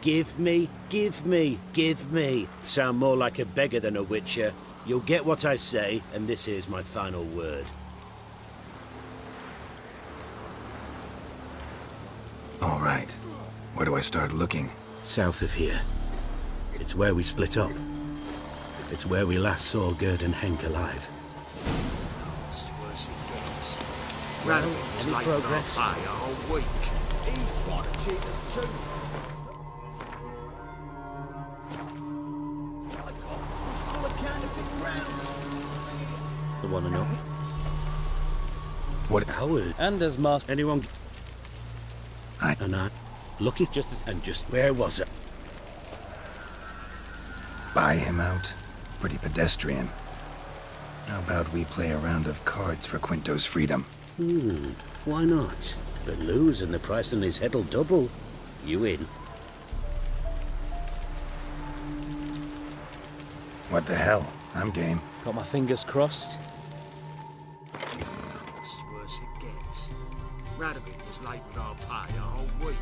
[SPEAKER 5] Give me, give me, give me. Sound more like a beggar than a witcher. You'll get what I say, and this is my final word.
[SPEAKER 2] All right. Where do I start looking?
[SPEAKER 5] South of here. It's where we split up. It's where we last saw Gerd and Henk alive.
[SPEAKER 16] Worse it gets.
[SPEAKER 5] Well,
[SPEAKER 16] Radovid was
[SPEAKER 5] any
[SPEAKER 16] late
[SPEAKER 5] progress?
[SPEAKER 16] for our pay a whole week.
[SPEAKER 8] He's trying to cheat us too. He's full of counterfeit crowns.
[SPEAKER 5] The one and all.
[SPEAKER 2] What?
[SPEAKER 5] Howard.
[SPEAKER 17] And as master...
[SPEAKER 5] Anyone... And I... Lucky just as... And just... Where was it?
[SPEAKER 2] Buy him out. Pretty pedestrian. How about we play a round of cards for Quinto's freedom?
[SPEAKER 5] Why not? But lose and the price on his head'll double. You in?
[SPEAKER 2] What the hell? I'm game.
[SPEAKER 17] Got my fingers crossed.
[SPEAKER 16] Worse it gets. Radovid was late with our pay a whole week.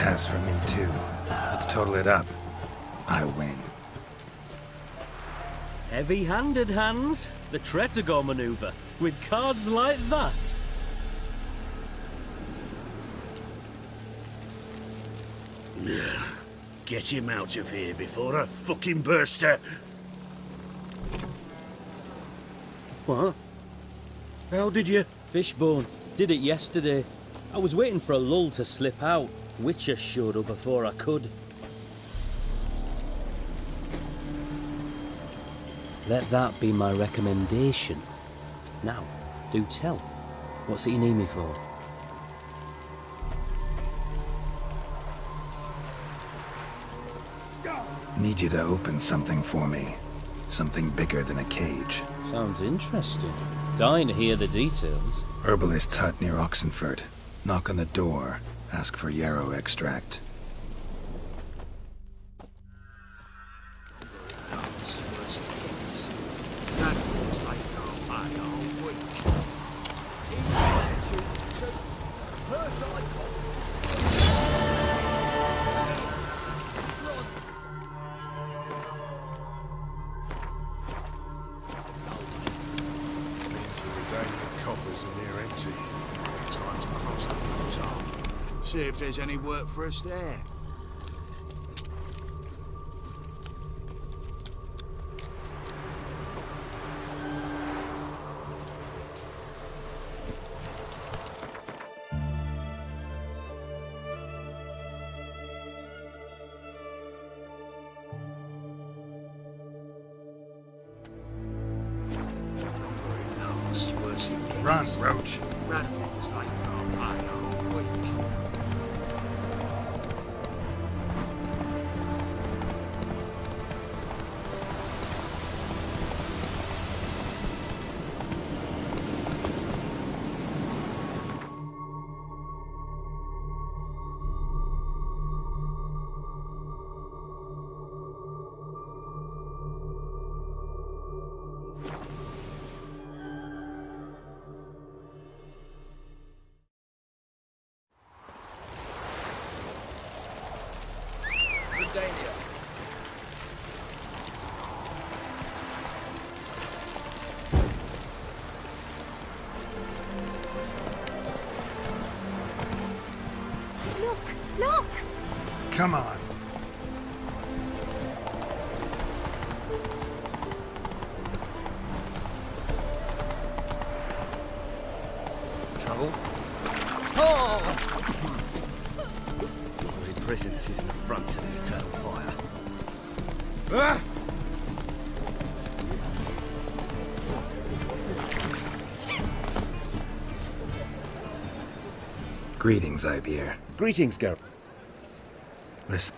[SPEAKER 2] has for me, too. Let's total it up. I win.
[SPEAKER 17] Heavy-handed, Hans. The Tretogor maneuver. With cards like that.
[SPEAKER 5] Get him out of here before I fucking burst her. What? How did you?
[SPEAKER 17] Fishbone. Did it yesterday. I was waiting for a lull to slip out. Witcher showed up before I could. Let that be my recommendation. Now, do tell. What's it you need me for?
[SPEAKER 2] Need you to open something for me. Something bigger than a cage.
[SPEAKER 17] Sounds interesting. Dying to hear the details.
[SPEAKER 2] Herbalist's hut near Oxenford. Knock on the door. Ask for yarrow extract.
[SPEAKER 16] See if there's any work for us there.
[SPEAKER 2] Run, Roach.
[SPEAKER 16] Run things like I all week.
[SPEAKER 11] Look!
[SPEAKER 2] Come on.
[SPEAKER 1] Trouble?
[SPEAKER 17] Oh!
[SPEAKER 1] My presence is an affront to the eternal fire. Ah!
[SPEAKER 2] Greetings, Ibeer.
[SPEAKER 1] Greetings, Geralt.
[SPEAKER 2] Listen.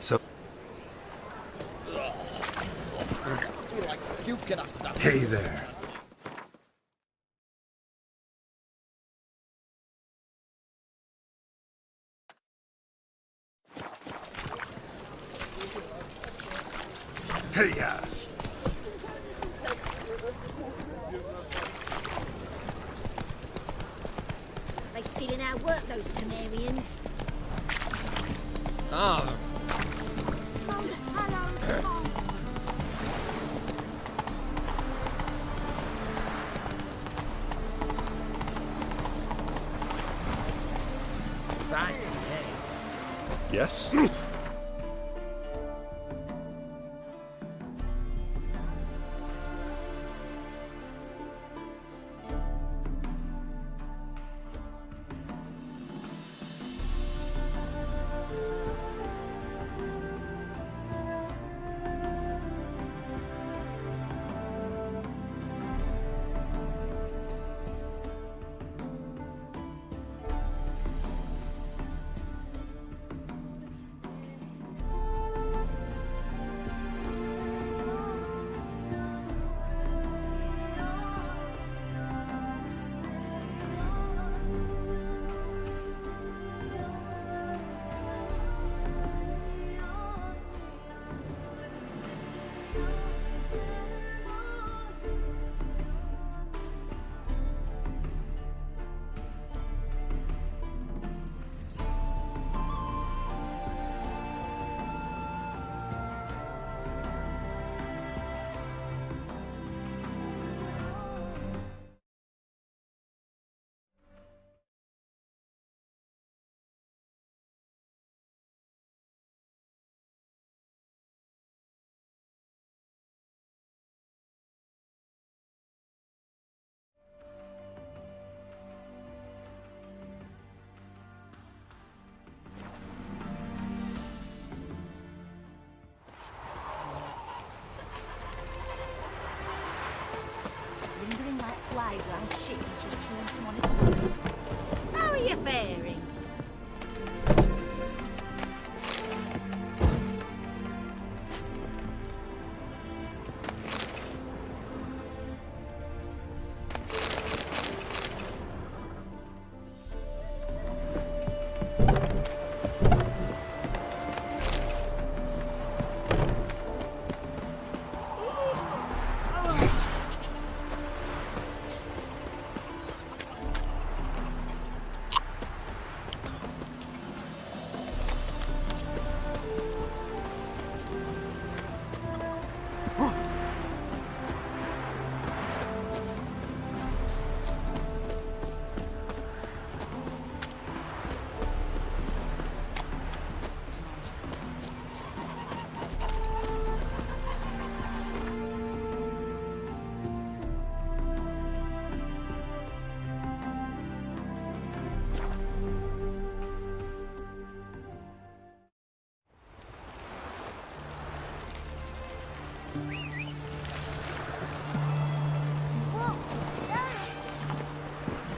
[SPEAKER 2] So...
[SPEAKER 8] I feel like puking after that.
[SPEAKER 2] Hey there. Hey-ya!
[SPEAKER 11] They stealing our work, those Temerians.
[SPEAKER 17] Ah,
[SPEAKER 4] Yes?
[SPEAKER 11] Lingering like flies around shit instead of doing some honest work. How are you faring?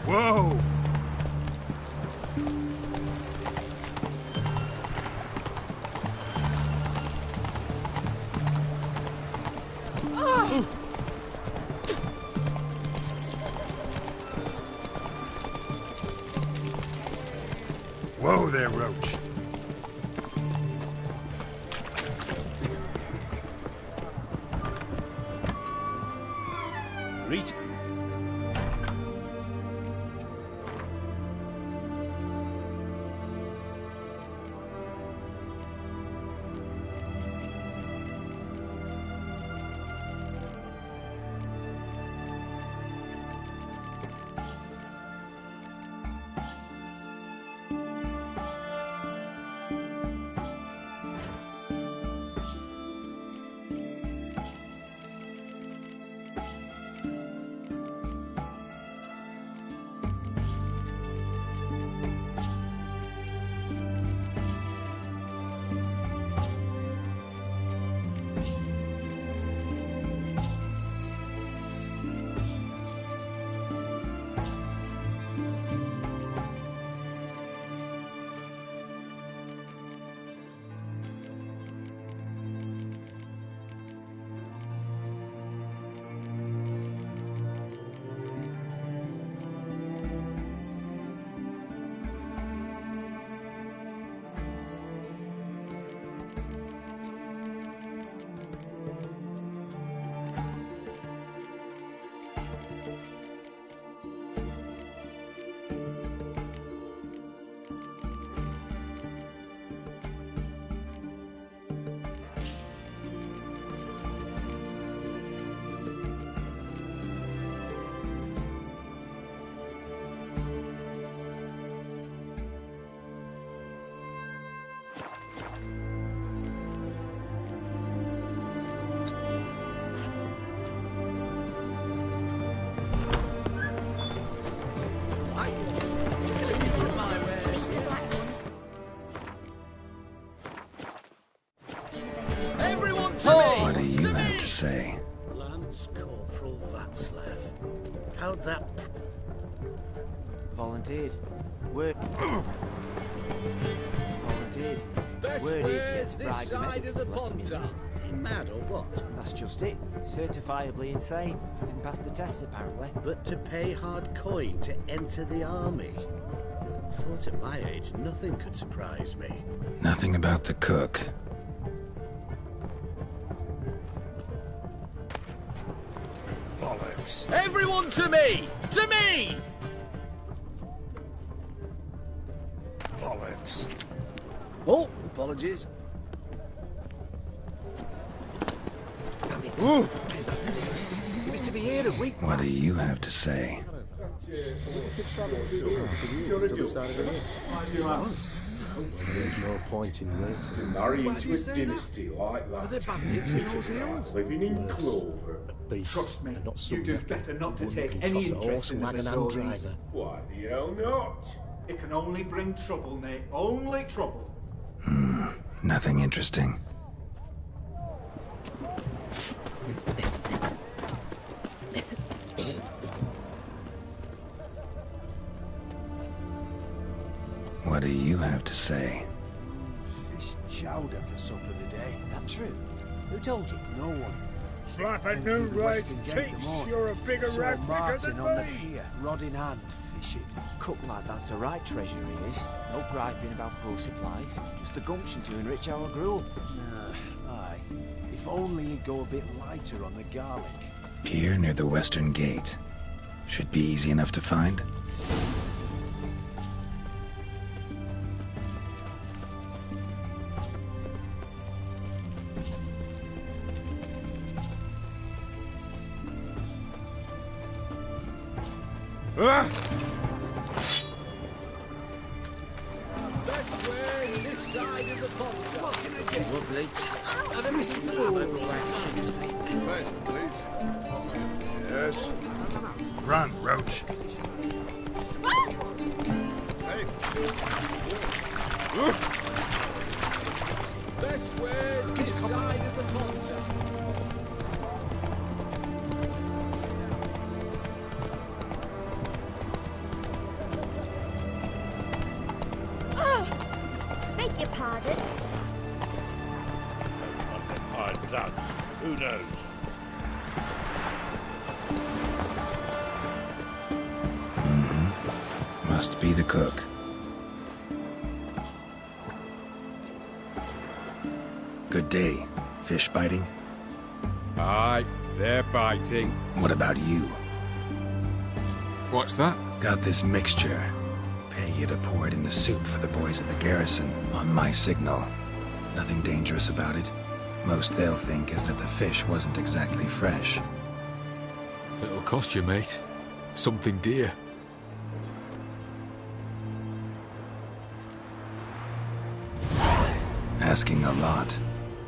[SPEAKER 2] Whoa! Whoa there, Roach.
[SPEAKER 17] reach.
[SPEAKER 5] Václav. How'd that...
[SPEAKER 18] Volunteered. Word. Volunteered.
[SPEAKER 16] Best
[SPEAKER 18] Word is he had
[SPEAKER 16] wares
[SPEAKER 18] to
[SPEAKER 16] this
[SPEAKER 18] bribe the
[SPEAKER 16] side
[SPEAKER 18] medics
[SPEAKER 16] of the
[SPEAKER 18] to let him
[SPEAKER 16] pond,
[SPEAKER 18] enlist.
[SPEAKER 5] He mad or what?
[SPEAKER 18] That's just it. Certifiably insane. Didn't pass the tests apparently.
[SPEAKER 5] But to pay hard coin to enter the army? Thought at my age, nothing could surprise me.
[SPEAKER 2] Nothing about the cook.
[SPEAKER 13] Bollocks.
[SPEAKER 16] Everyone to me! To me!
[SPEAKER 13] Bollocks.
[SPEAKER 16] Oh, apologies.
[SPEAKER 18] Damn it.
[SPEAKER 2] Ooh.
[SPEAKER 18] Where's that thing? He was to be here a week.
[SPEAKER 2] What do you have to say?
[SPEAKER 8] Was it to travel through the hills to the other side of the river? It was. Well, there's no point in waiting.
[SPEAKER 19] To marry into a dynasty like that.
[SPEAKER 18] Are there bandits in those hills?
[SPEAKER 19] Living in clover.
[SPEAKER 8] A beast,
[SPEAKER 19] Trust me,
[SPEAKER 8] and not
[SPEAKER 19] you
[SPEAKER 8] some
[SPEAKER 19] do
[SPEAKER 8] leopard
[SPEAKER 19] better not to
[SPEAKER 8] who
[SPEAKER 19] take
[SPEAKER 8] can
[SPEAKER 19] any
[SPEAKER 8] toss a
[SPEAKER 19] interest
[SPEAKER 8] horse,
[SPEAKER 19] in the
[SPEAKER 8] wagon and
[SPEAKER 19] Missouri's.
[SPEAKER 8] driver.
[SPEAKER 19] Why the hell not? It can only bring trouble, mate. Only trouble.
[SPEAKER 2] Nothing interesting. What do you have to say?
[SPEAKER 3] Fish chowder for supper today.
[SPEAKER 18] That true? Who told you?
[SPEAKER 3] No one.
[SPEAKER 13] Slap a
[SPEAKER 3] Came
[SPEAKER 13] new
[SPEAKER 3] through the
[SPEAKER 13] right
[SPEAKER 3] Western Gate
[SPEAKER 13] teach.
[SPEAKER 3] the morning.
[SPEAKER 13] You're a bigger
[SPEAKER 3] Saw
[SPEAKER 13] rat picker
[SPEAKER 3] Martin
[SPEAKER 13] than
[SPEAKER 3] on the
[SPEAKER 13] me.
[SPEAKER 3] pier, rod in hand, fishing.
[SPEAKER 18] Cook like that's the right treasure he is. No griping about poor supplies. Just the gumption to enrich our gruel.
[SPEAKER 3] Aye. If only he'd go a bit lighter on the garlic.
[SPEAKER 2] Pier near the Western Gate. Should be easy enough to find.
[SPEAKER 16] Best way this side of the pond. What can I get?
[SPEAKER 5] What, bleach?
[SPEAKER 16] Have everything to
[SPEAKER 13] Please. Yes.
[SPEAKER 2] Run, Roach.
[SPEAKER 13] Hey.
[SPEAKER 16] Best way this side of the pond.
[SPEAKER 11] Beg your pardon?
[SPEAKER 7] Hard clubs. Who knows?
[SPEAKER 2] Must be the cook. Good day. Fish biting?
[SPEAKER 20] Aye, they're biting.
[SPEAKER 2] What about you?
[SPEAKER 20] What's that?
[SPEAKER 2] Got this mixture. Pay you to pour it in the soup for the boys at the garrison on my signal. Nothing dangerous about it. Most they'll think is that the fish wasn't exactly fresh.
[SPEAKER 20] It'll cost you, mate. Something dear.
[SPEAKER 2] Asking a lot.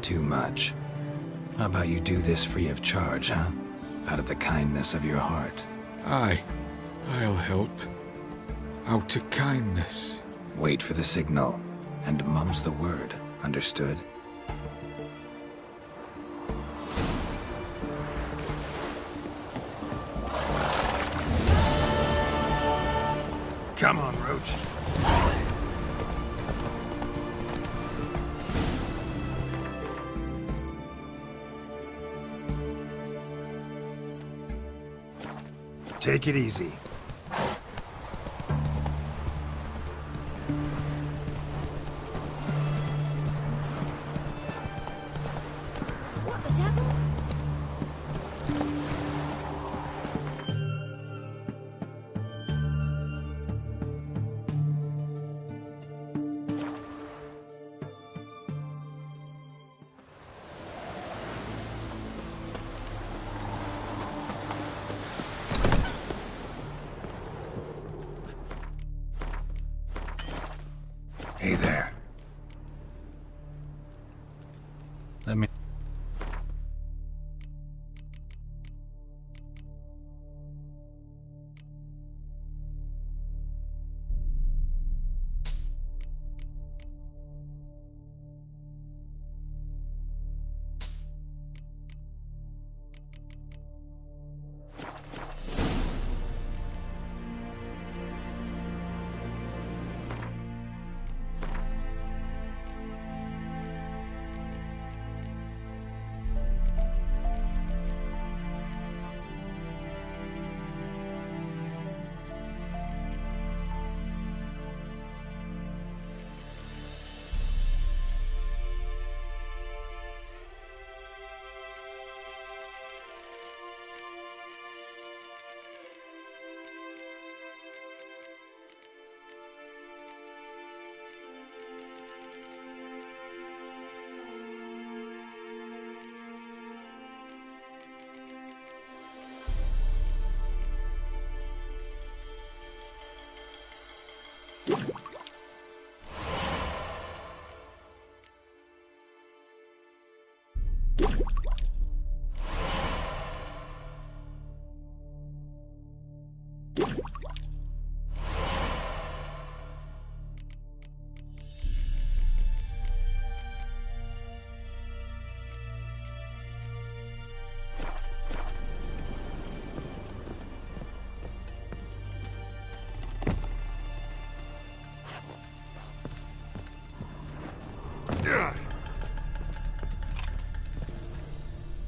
[SPEAKER 2] Too much. How about you do this free of charge, huh? Out of the kindness of your heart.
[SPEAKER 20] Aye, I'll help. Out of kindness.
[SPEAKER 2] Wait for the signal, and mum's the word. Understood? Come on, Roach. Take it easy.
[SPEAKER 11] What the devil?
[SPEAKER 2] Hey there. Let me...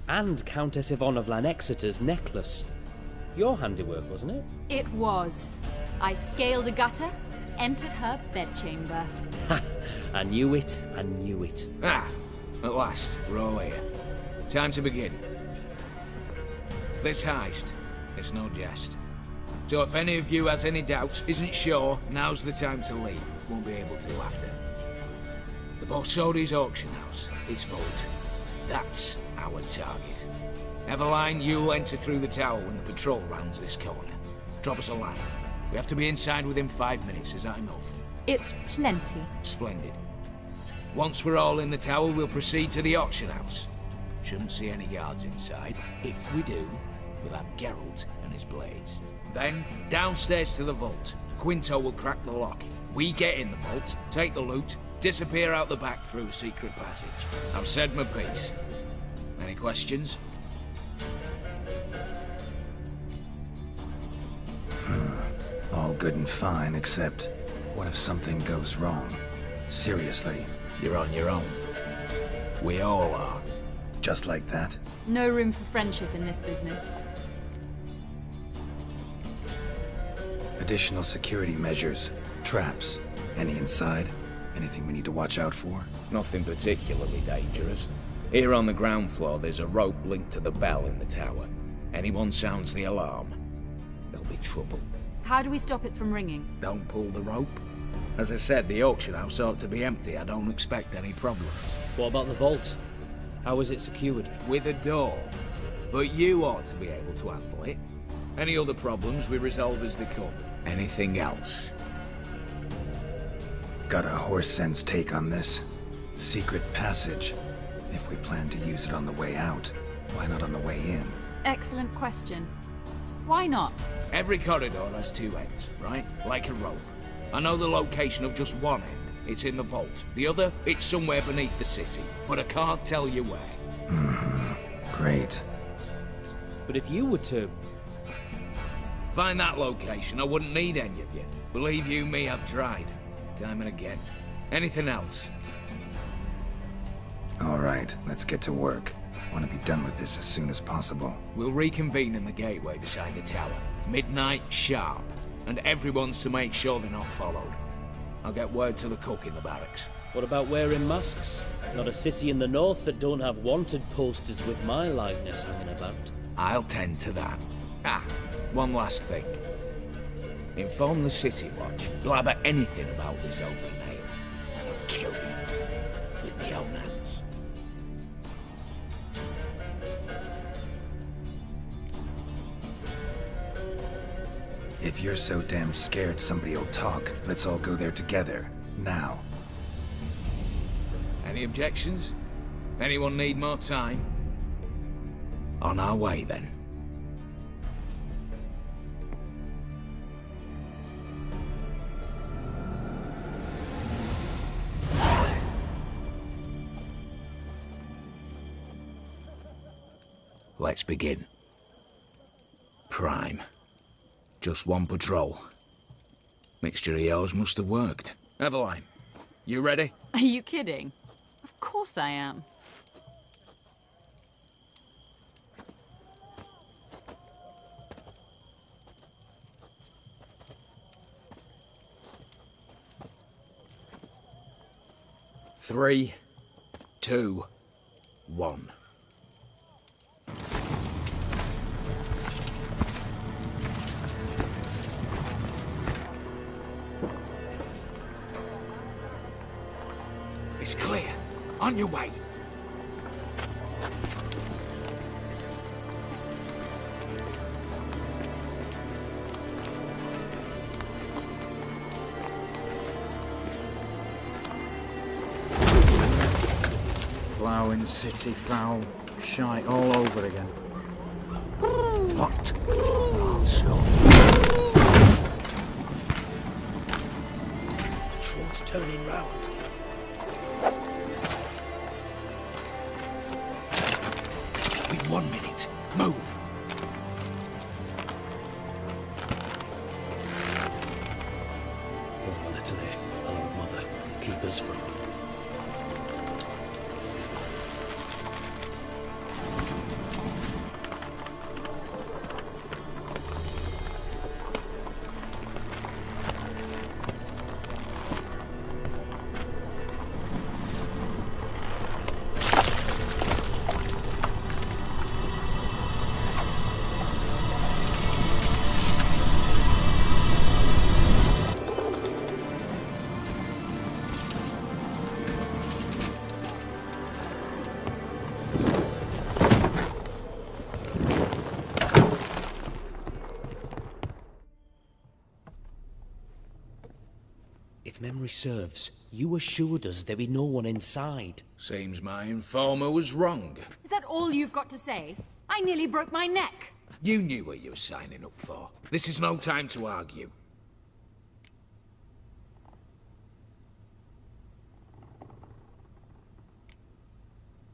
[SPEAKER 17] And Countess Yvonne of Lanexeter's necklace. Your handiwork, wasn't it?
[SPEAKER 10] It was. I scaled a gutter, entered her bedchamber.
[SPEAKER 17] Ha! I knew it, I knew it.
[SPEAKER 9] Ah, at last, we're all here. Time to begin. This heist, it's no jest. So if any of you has any doubts, isn't sure, now's the time to leave. Won't be able to after. The Borsodi's auction house, its vault. That's our target. Eveline, you'll enter through the tower when the patrol rounds this corner. Drop us a line. We have to be inside within 5 minutes, is that enough?
[SPEAKER 10] It's plenty.
[SPEAKER 9] Splendid. Once we're all in the tower, we'll proceed to the auction house. Shouldn't see any guards inside. If we do, we'll have Geralt and his blades. Then, downstairs to the vault. Quinto will crack the lock. We get in the vault, take the loot, disappear out the back through a secret passage. I've said my piece. Any questions?
[SPEAKER 2] All good and fine, except what if something goes wrong? Seriously.
[SPEAKER 9] You're on your own. We all are.
[SPEAKER 2] Just like that?
[SPEAKER 10] No room for friendship in this business.
[SPEAKER 2] Additional security measures. Traps. Any inside? Anything we need to watch out for?
[SPEAKER 9] Nothing particularly dangerous. Here on the ground floor, there's a rope linked to the bell in the tower. Anyone sounds the alarm, there'll be trouble.
[SPEAKER 10] How do we stop it from ringing?
[SPEAKER 9] Don't pull the rope. As I said, the auction house ought to be empty. I don't expect any problems.
[SPEAKER 17] What about the vault? How is it secured?
[SPEAKER 9] With a door. But you ought to be able to handle it. Any other problems we resolve as they come. Anything else?
[SPEAKER 2] Got a horse sense take on this. Secret passage. If we plan to use it on the way out, why not on the way in?
[SPEAKER 10] Excellent question. Why not?
[SPEAKER 9] Every corridor has two ends, right? Like a rope. I know the location of just one end. It's in the vault. The other, it's somewhere beneath the city. But I can't tell you where.
[SPEAKER 2] Great.
[SPEAKER 17] But if you were to...
[SPEAKER 9] find that location, I wouldn't need any of you. Believe you me, I've tried. Time and again. Anything else?
[SPEAKER 2] All right, let's get to work. Want to be done with this as soon as possible.
[SPEAKER 9] We'll reconvene in the gateway beside the tower. Midnight sharp. And everyone's to make sure they're not followed. I'll get word to the cook in the barracks.
[SPEAKER 17] What about wearing masks? Not a city in the north that don't have wanted posters with my likeness hanging about.
[SPEAKER 9] I'll tend to that. Ah, one last thing. Inform the City Watch. Blabber anything about this open mail. And I'll kill you. With my own hands.
[SPEAKER 2] If you're so damn scared somebody'll talk, let's all go there together. Now.
[SPEAKER 9] Any objections? Anyone need more time? On our way, then. Let's begin. Prime. Just one patrol. Mixture of yours must have worked. Eveline, you ready?
[SPEAKER 10] Are you kidding? Of course I am.
[SPEAKER 9] Three, 2, 1. It's clear. On your way.
[SPEAKER 19] Ploughing city foul. Shite all over again.
[SPEAKER 9] What? Also.
[SPEAKER 6] Patrol's turning round.
[SPEAKER 9] We've 1 minute. Move.
[SPEAKER 17] Oh, Natalie. Oh, mother. Keep us from... If memory serves, you assured us there be no one inside.
[SPEAKER 9] Seems my informer was wrong.
[SPEAKER 10] Is that all you've got to say? I nearly broke my neck.
[SPEAKER 9] You knew what you were signing up for. This is no time to argue.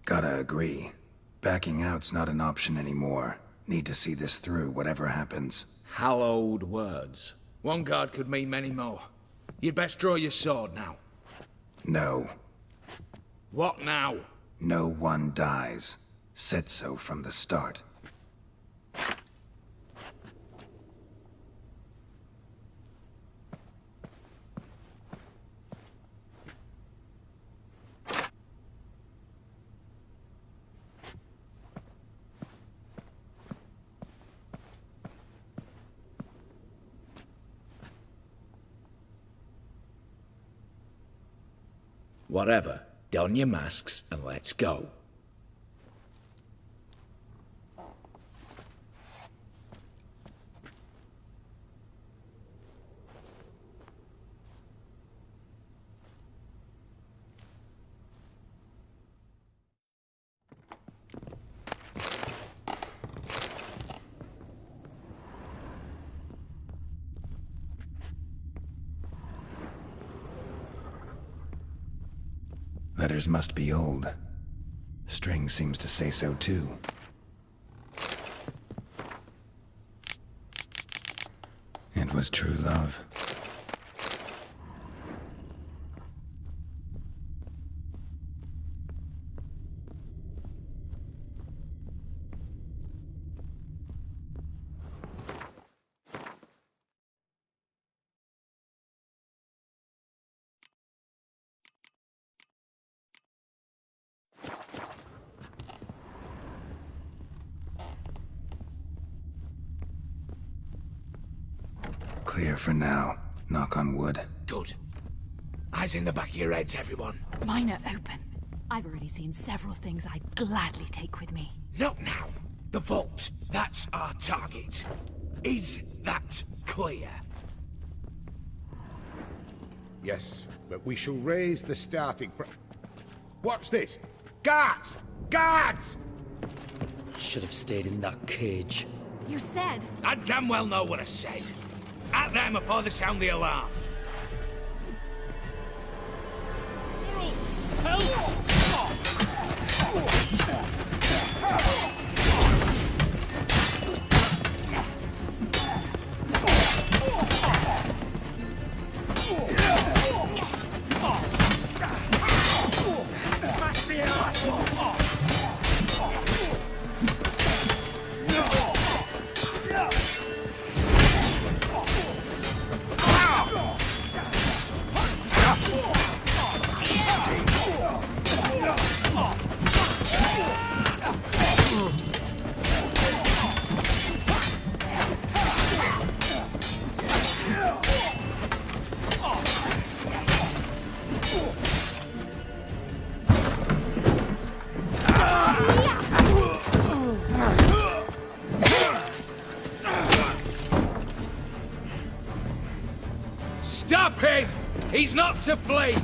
[SPEAKER 2] Gotta agree. Backing out's not an option anymore. Need to see this through, whatever happens.
[SPEAKER 9] Hallowed words. One guard could mean many more. You'd best draw your sword now.
[SPEAKER 2] No.
[SPEAKER 9] What now?
[SPEAKER 2] No one dies. Said so from the start.
[SPEAKER 9] Whatever. Don your masks and let's go.
[SPEAKER 2] Letters must be old. String seems to say so too. It was true love. Clear for now. Knock on wood.
[SPEAKER 9] Good. Eyes in the back of your heads, everyone.
[SPEAKER 10] Mine are open. I've already seen several things I'd gladly take with me.
[SPEAKER 9] Not now. The vault. That's our target. Is that clear?
[SPEAKER 13] Yes, but we shall raise the starting What's this? Guards! Guards!
[SPEAKER 17] Should have stayed in that cage.
[SPEAKER 10] You said...
[SPEAKER 9] I damn well know what I said. At them before they sound the alarm.
[SPEAKER 7] Smash the ass!
[SPEAKER 9] Stop him! He's not to flee!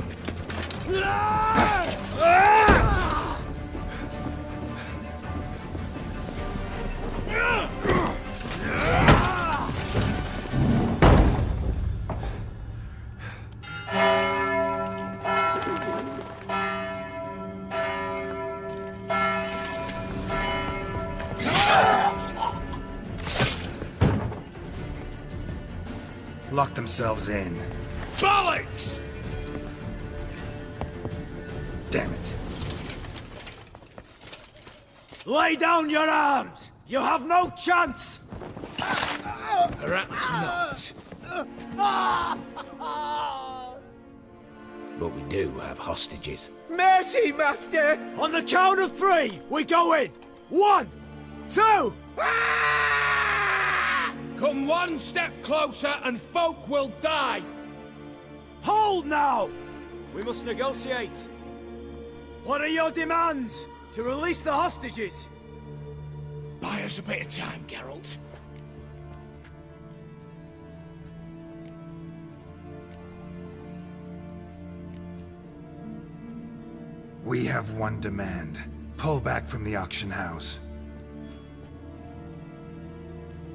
[SPEAKER 2] Lock themselves in.
[SPEAKER 9] Bollocks!
[SPEAKER 2] Damn it.
[SPEAKER 6] Lay down your arms! You have no chance!
[SPEAKER 9] Perhaps not. But we do have hostages.
[SPEAKER 6] Mercy, Master! On the count of 3, we go in! 1, 2...
[SPEAKER 9] Come one step closer and folk will die!
[SPEAKER 6] Hold now! We must negotiate. What are your demands? To release the hostages?
[SPEAKER 9] Buy us a bit of time, Geralt.
[SPEAKER 2] We have one demand. Pull back from the auction house.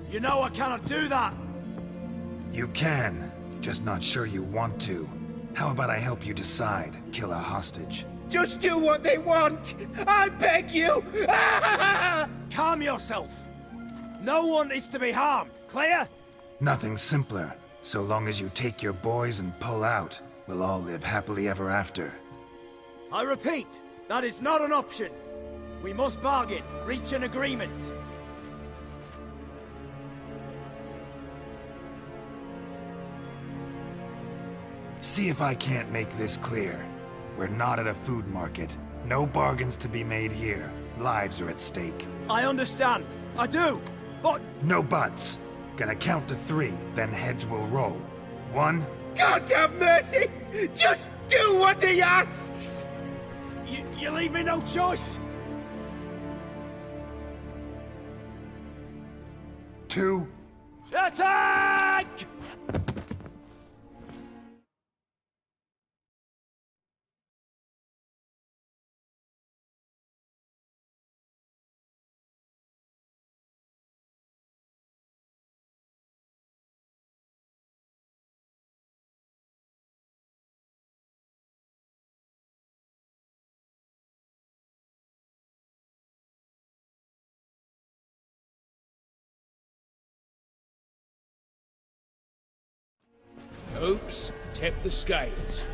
[SPEAKER 18] You know I cannot do that!
[SPEAKER 2] You can, just not sure you want to. How about I help you decide? Kill a hostage.
[SPEAKER 19] Just do what they want! I beg you!
[SPEAKER 18] Calm yourself! No one is to be harmed, clear?
[SPEAKER 2] Nothing simpler. So long as you take your boys and pull out, we'll all live happily ever after.
[SPEAKER 18] I repeat, that is not an option. We must bargain, reach an agreement.
[SPEAKER 2] See if I can't make this clear. We're not at a food market. No bargains to be made here. Lives are at stake.
[SPEAKER 18] I understand. I do. But...
[SPEAKER 2] No buts. Gonna count to 3, then heads will roll. 1...
[SPEAKER 19] God have mercy! Just do what he asks!
[SPEAKER 18] You leave me no choice!
[SPEAKER 2] 2...
[SPEAKER 18] Attack!
[SPEAKER 9] Oops, tip the scales.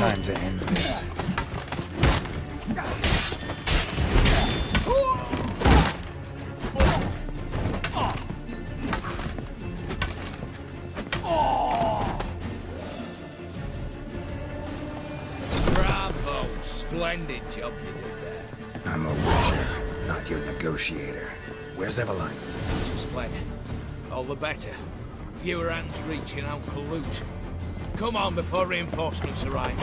[SPEAKER 2] Time to end this.
[SPEAKER 9] Bravo! Splendid job you did there.
[SPEAKER 2] I'm a witcher, not your negotiator. Where's Eveline?
[SPEAKER 9] Just fled. All the better. Fewer hands reaching out for loot. Come on before reinforcements arrive.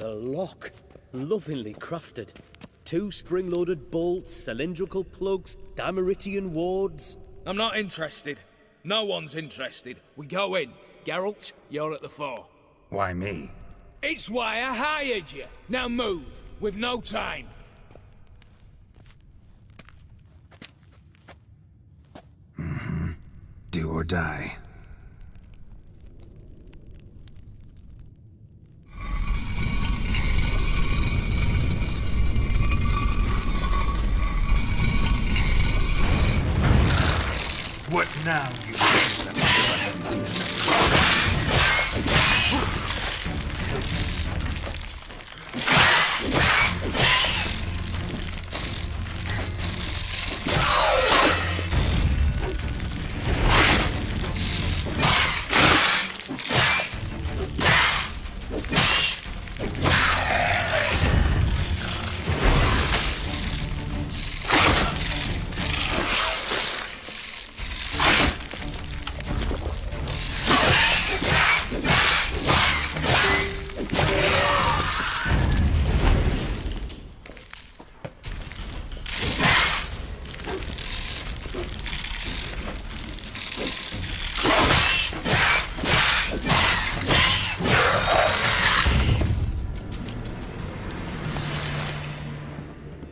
[SPEAKER 17] The lock. Lovingly crafted. 2 spring-loaded bolts, cylindrical plugs, Dimeritian wards.
[SPEAKER 9] I'm not interested. No one's interested. We go in. Geralt, you're at the fore.
[SPEAKER 2] Why me?
[SPEAKER 9] It's why I hired you. Now move. We've no time.
[SPEAKER 2] Do or die.
[SPEAKER 13] What now, you bitches? I haven't seen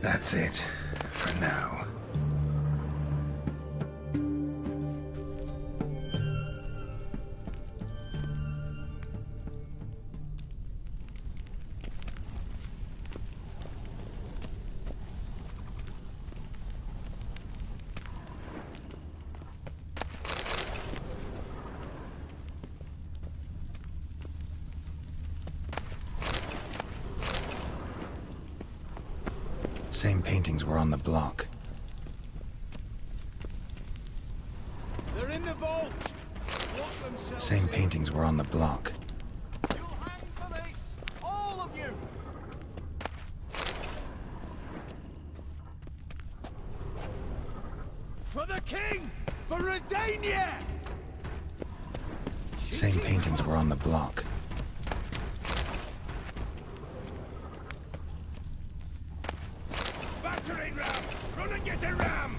[SPEAKER 2] That's it, for now. Same paintings were on the block.
[SPEAKER 7] They're in the vault. Lock themselves
[SPEAKER 2] Same
[SPEAKER 7] in.
[SPEAKER 2] paintings were on the block.
[SPEAKER 7] You'll hang for this, all of you. For the king, for Redania.
[SPEAKER 2] Same paintings were on the block.
[SPEAKER 7] Battering ram, run and get a ram.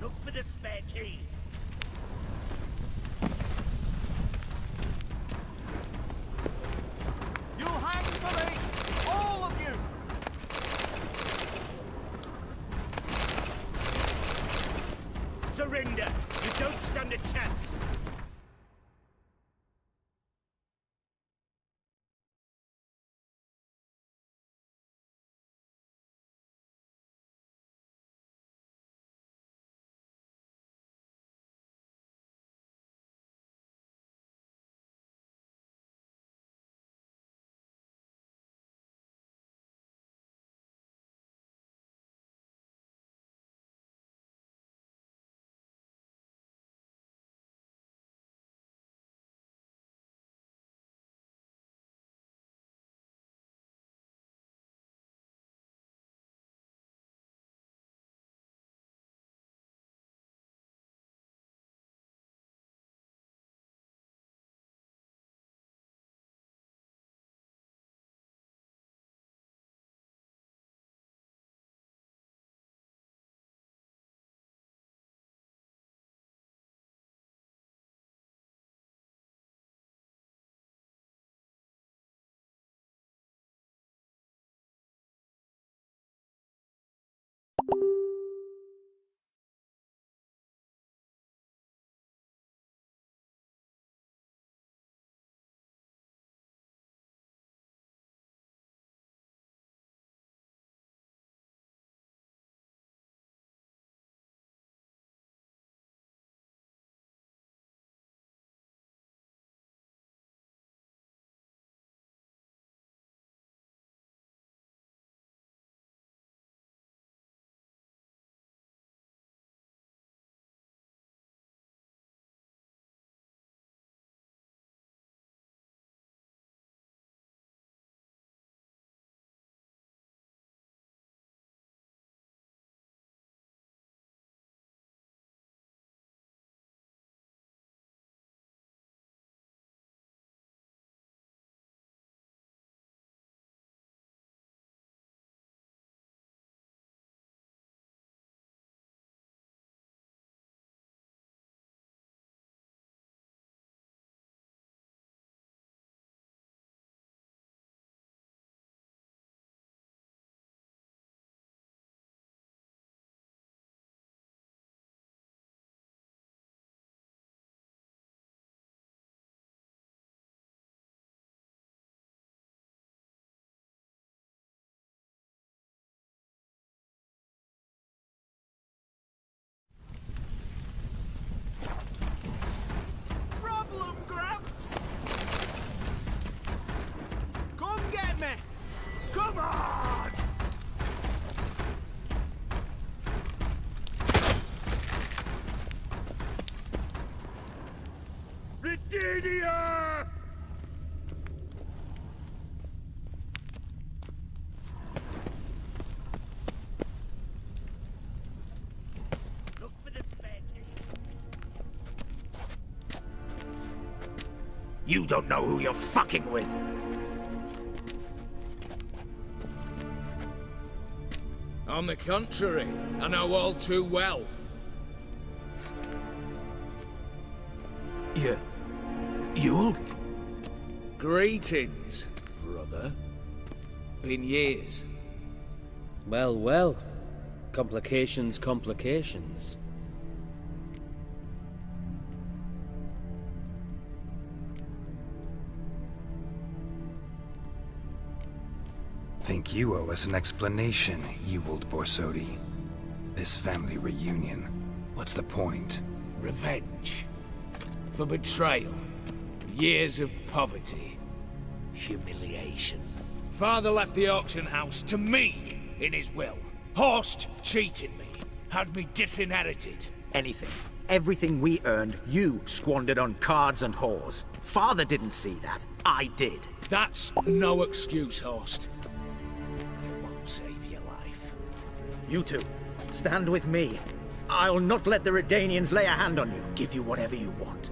[SPEAKER 7] Look for the spare key. You'll hang for this, all of you. Surrender. You don't stand a chance.
[SPEAKER 16] You don't know who you're fucking with.
[SPEAKER 9] On the contrary, I know all too well.
[SPEAKER 16] Ewald?
[SPEAKER 9] Greetings, brother. Been years.
[SPEAKER 17] Well, well. Complications, complications.
[SPEAKER 2] Think you owe us an explanation, Ewald Borsodi. This family reunion. What's the point?
[SPEAKER 9] Revenge. For betrayal. Years of poverty. Humiliation. Father left the auction house to me in his will. Horst cheated me. Had me disinherited.
[SPEAKER 16] Anything. Everything we earned, you squandered on cards and whores. Father didn't see that. I did.
[SPEAKER 9] That's no excuse, Horst. It won't save your life.
[SPEAKER 16] You two, stand with me. I'll not let the Redanians lay a hand on you. Give you whatever you want.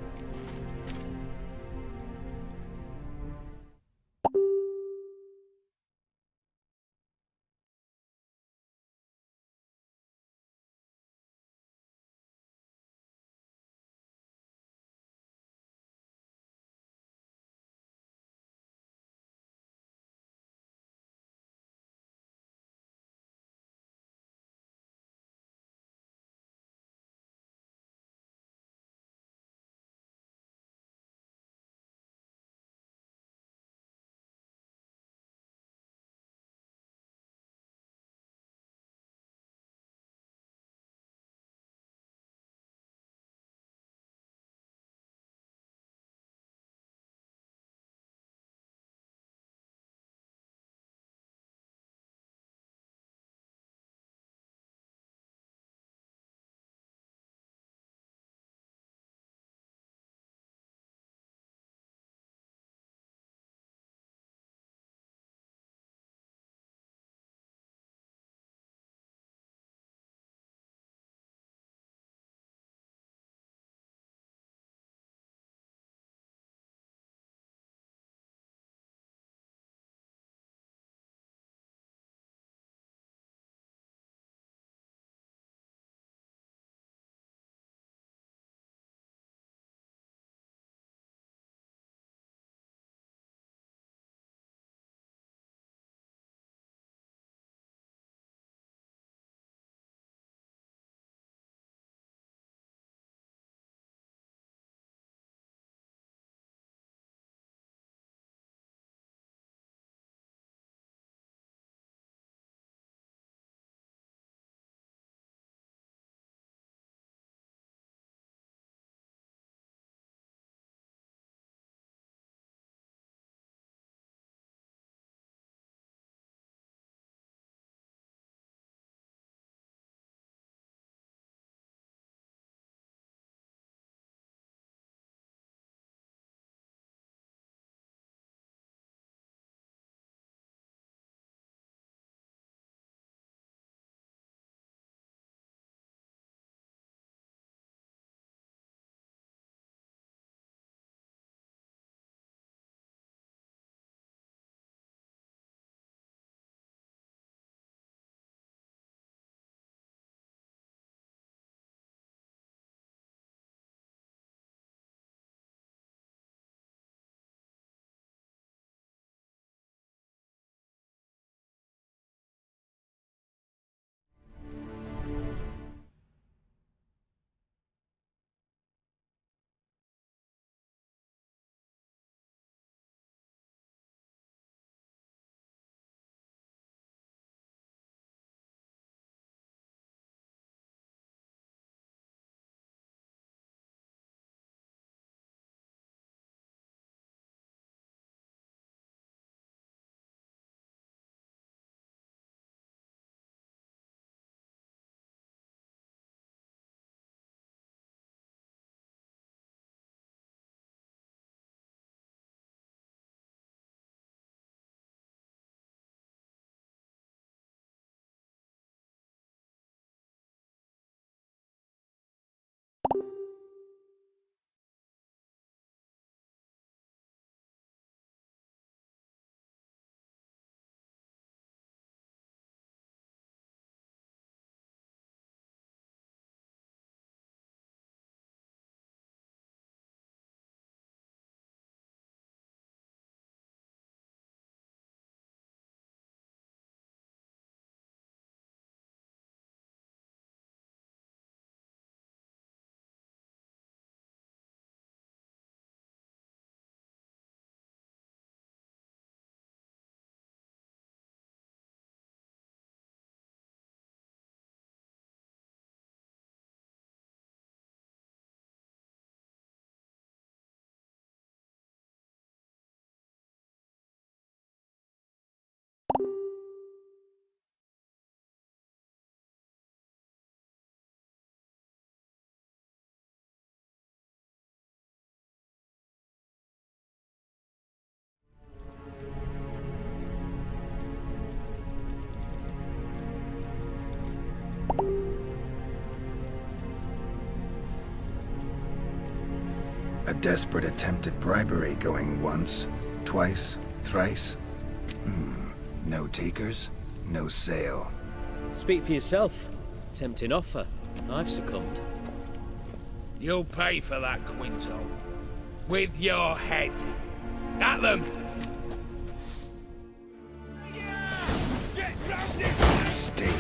[SPEAKER 2] desperate attempt at bribery going once, twice, thrice. No takers, no sale.
[SPEAKER 17] Speak for yourself. Tempting offer. I've succumbed.
[SPEAKER 9] You'll pay for that, Quinto. With your head. At them!
[SPEAKER 2] Stay.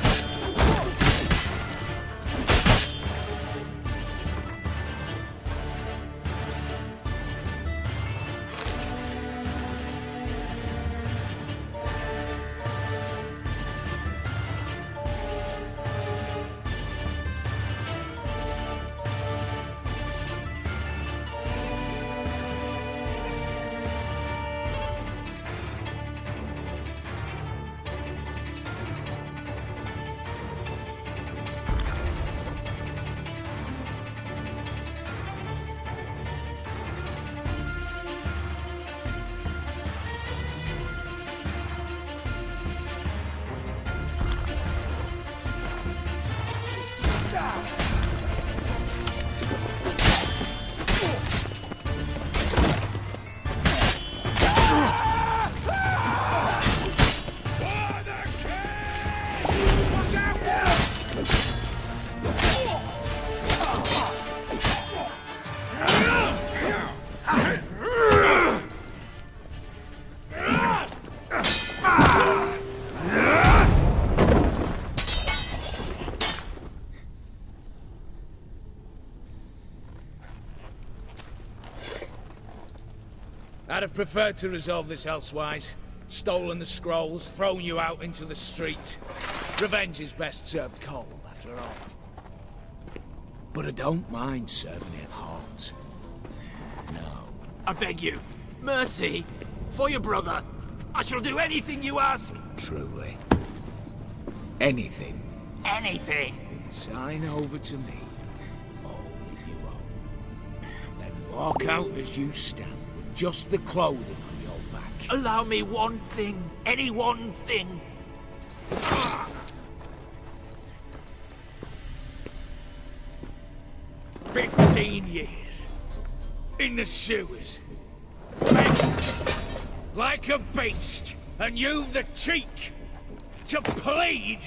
[SPEAKER 9] I'd have preferred to resolve this elsewise. Stolen the scrolls, thrown you out into the street. Revenge is best served cold, after all. But I don't mind serving it hot. No.
[SPEAKER 16] I beg you, mercy, for your brother. I shall do anything you ask.
[SPEAKER 9] Truly. Anything.
[SPEAKER 16] Anything.
[SPEAKER 9] Sign over to me. All that you own. Then walk out as you stand. Just the clothing on your back.
[SPEAKER 16] Allow me one thing. Any one thing.
[SPEAKER 9] 15 years. In the sewers. Begging. Like a beast. And you've the cheek to plead.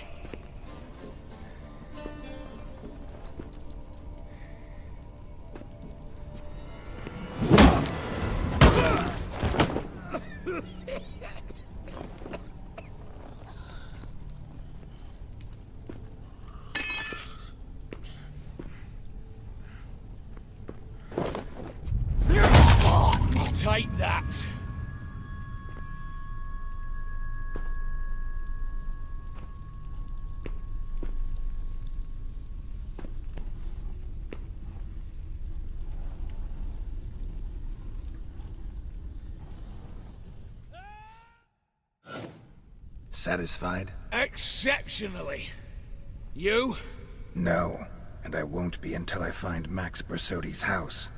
[SPEAKER 9] Take that.
[SPEAKER 2] Satisfied?
[SPEAKER 9] Exceptionally. You?
[SPEAKER 2] No, and I won't be until I find Max Bersodi's house.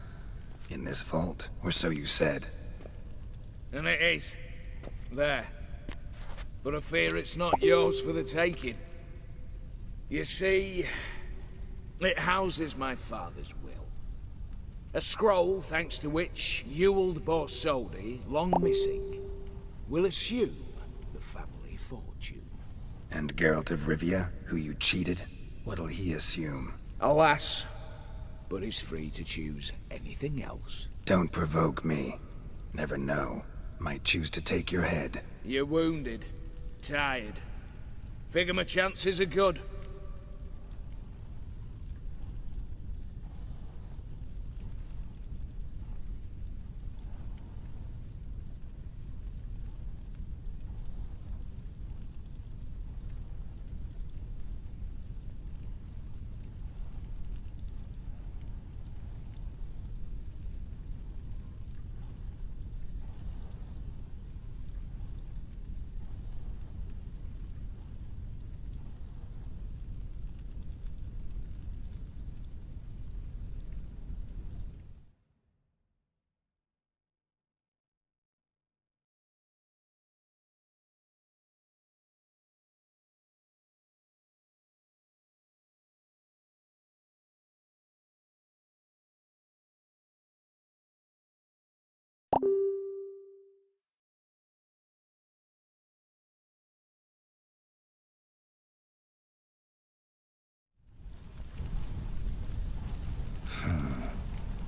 [SPEAKER 2] In this vault, or so you said.
[SPEAKER 9] And it is. There. But I fear it's not yours for the taking. You see, it houses my father's will. A scroll thanks to which Ewald Borsodi, long missing, will assume the family fortune.
[SPEAKER 2] And Geralt of Rivia, who you cheated, what'll he assume?
[SPEAKER 9] Alas, but he's free to choose anything else.
[SPEAKER 2] Don't provoke me. Never know. Might choose to take your head.
[SPEAKER 9] You're wounded. Tired. Figure my chances are good.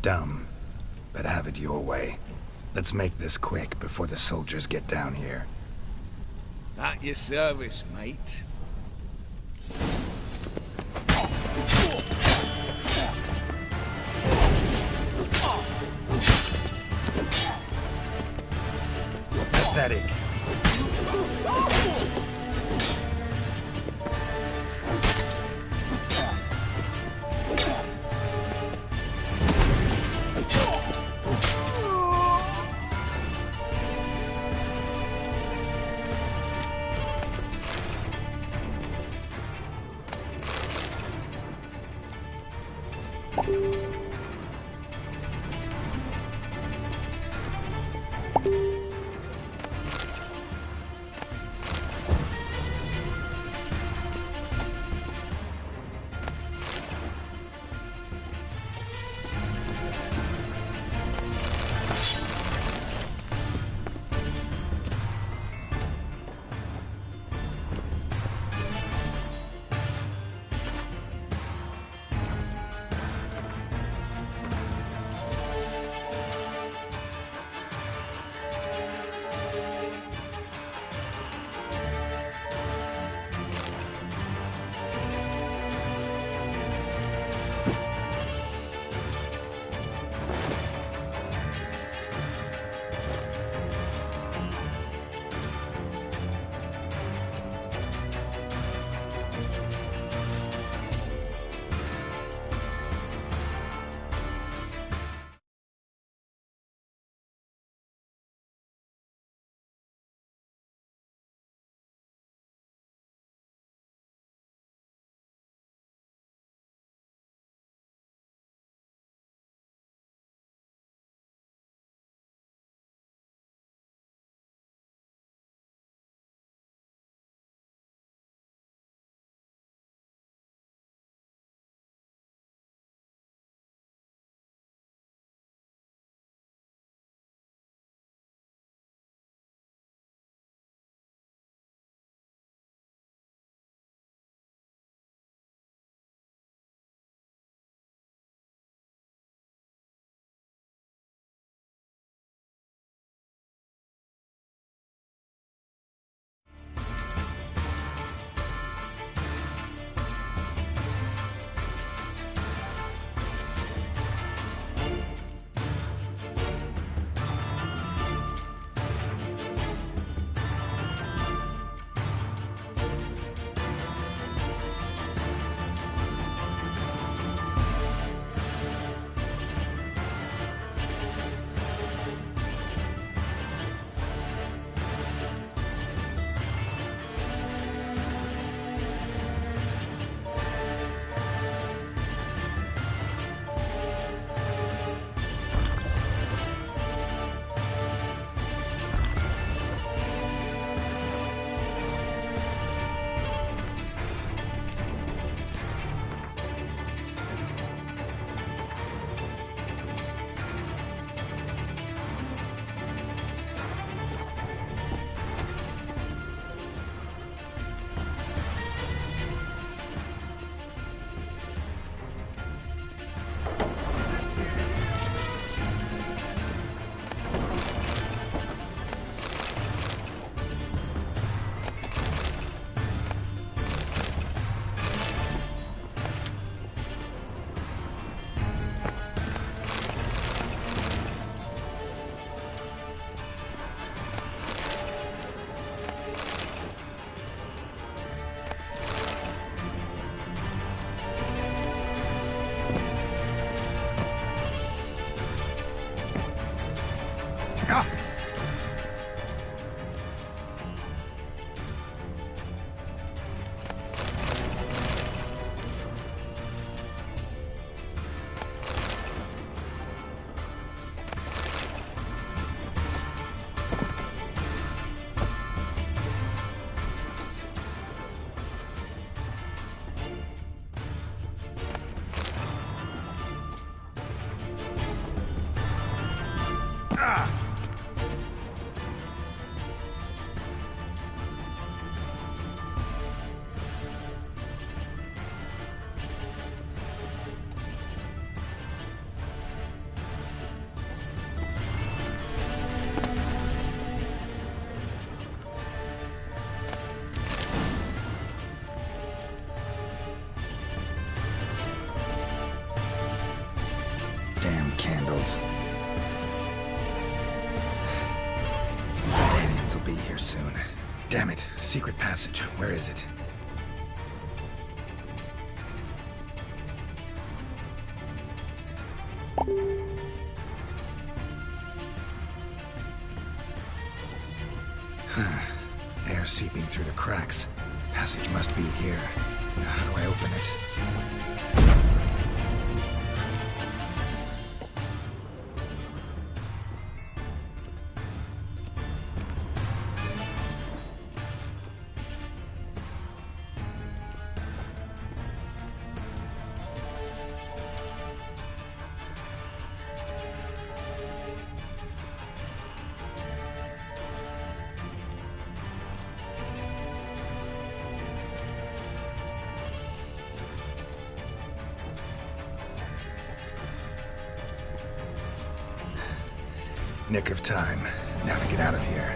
[SPEAKER 2] Dumb, but have it your way. Let's make this quick before the soldiers get down here.
[SPEAKER 9] At your service, mate.
[SPEAKER 2] Pathetic. soon. Damn it. Secret passage. Where is it? Air seeping through the cracks. Passage must be here. Now, how do I open it? Nick of time. Now to get out of here.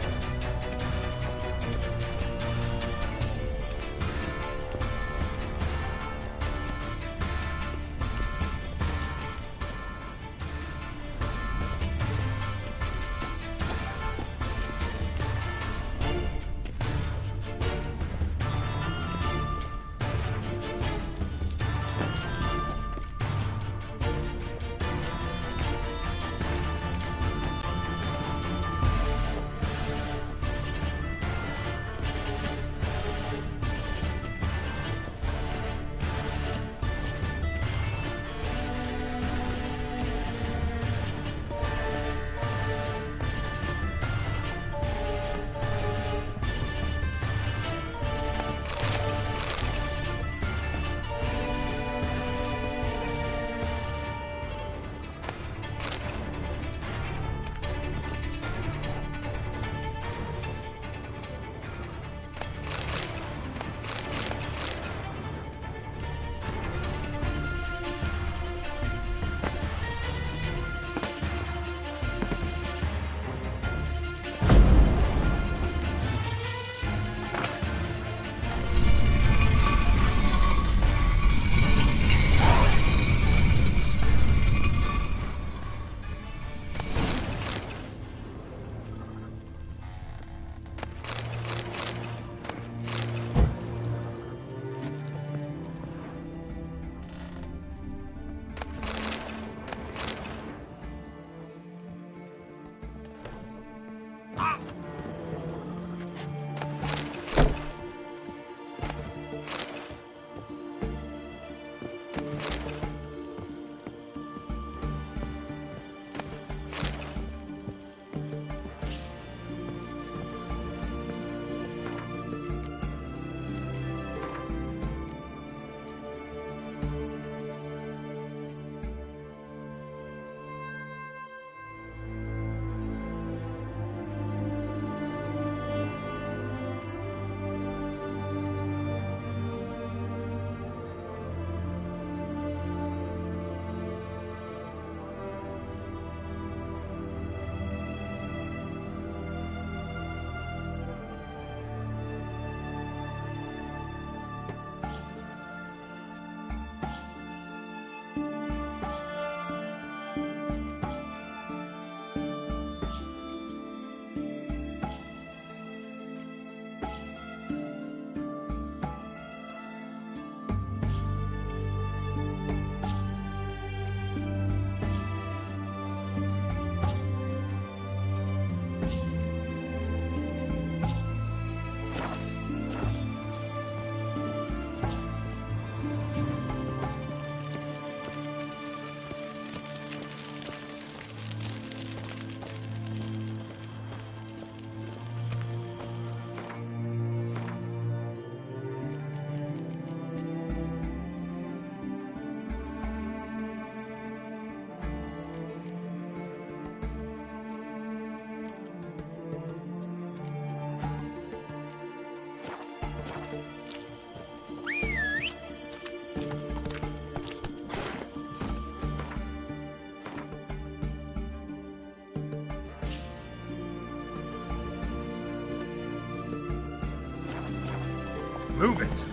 [SPEAKER 2] Move it!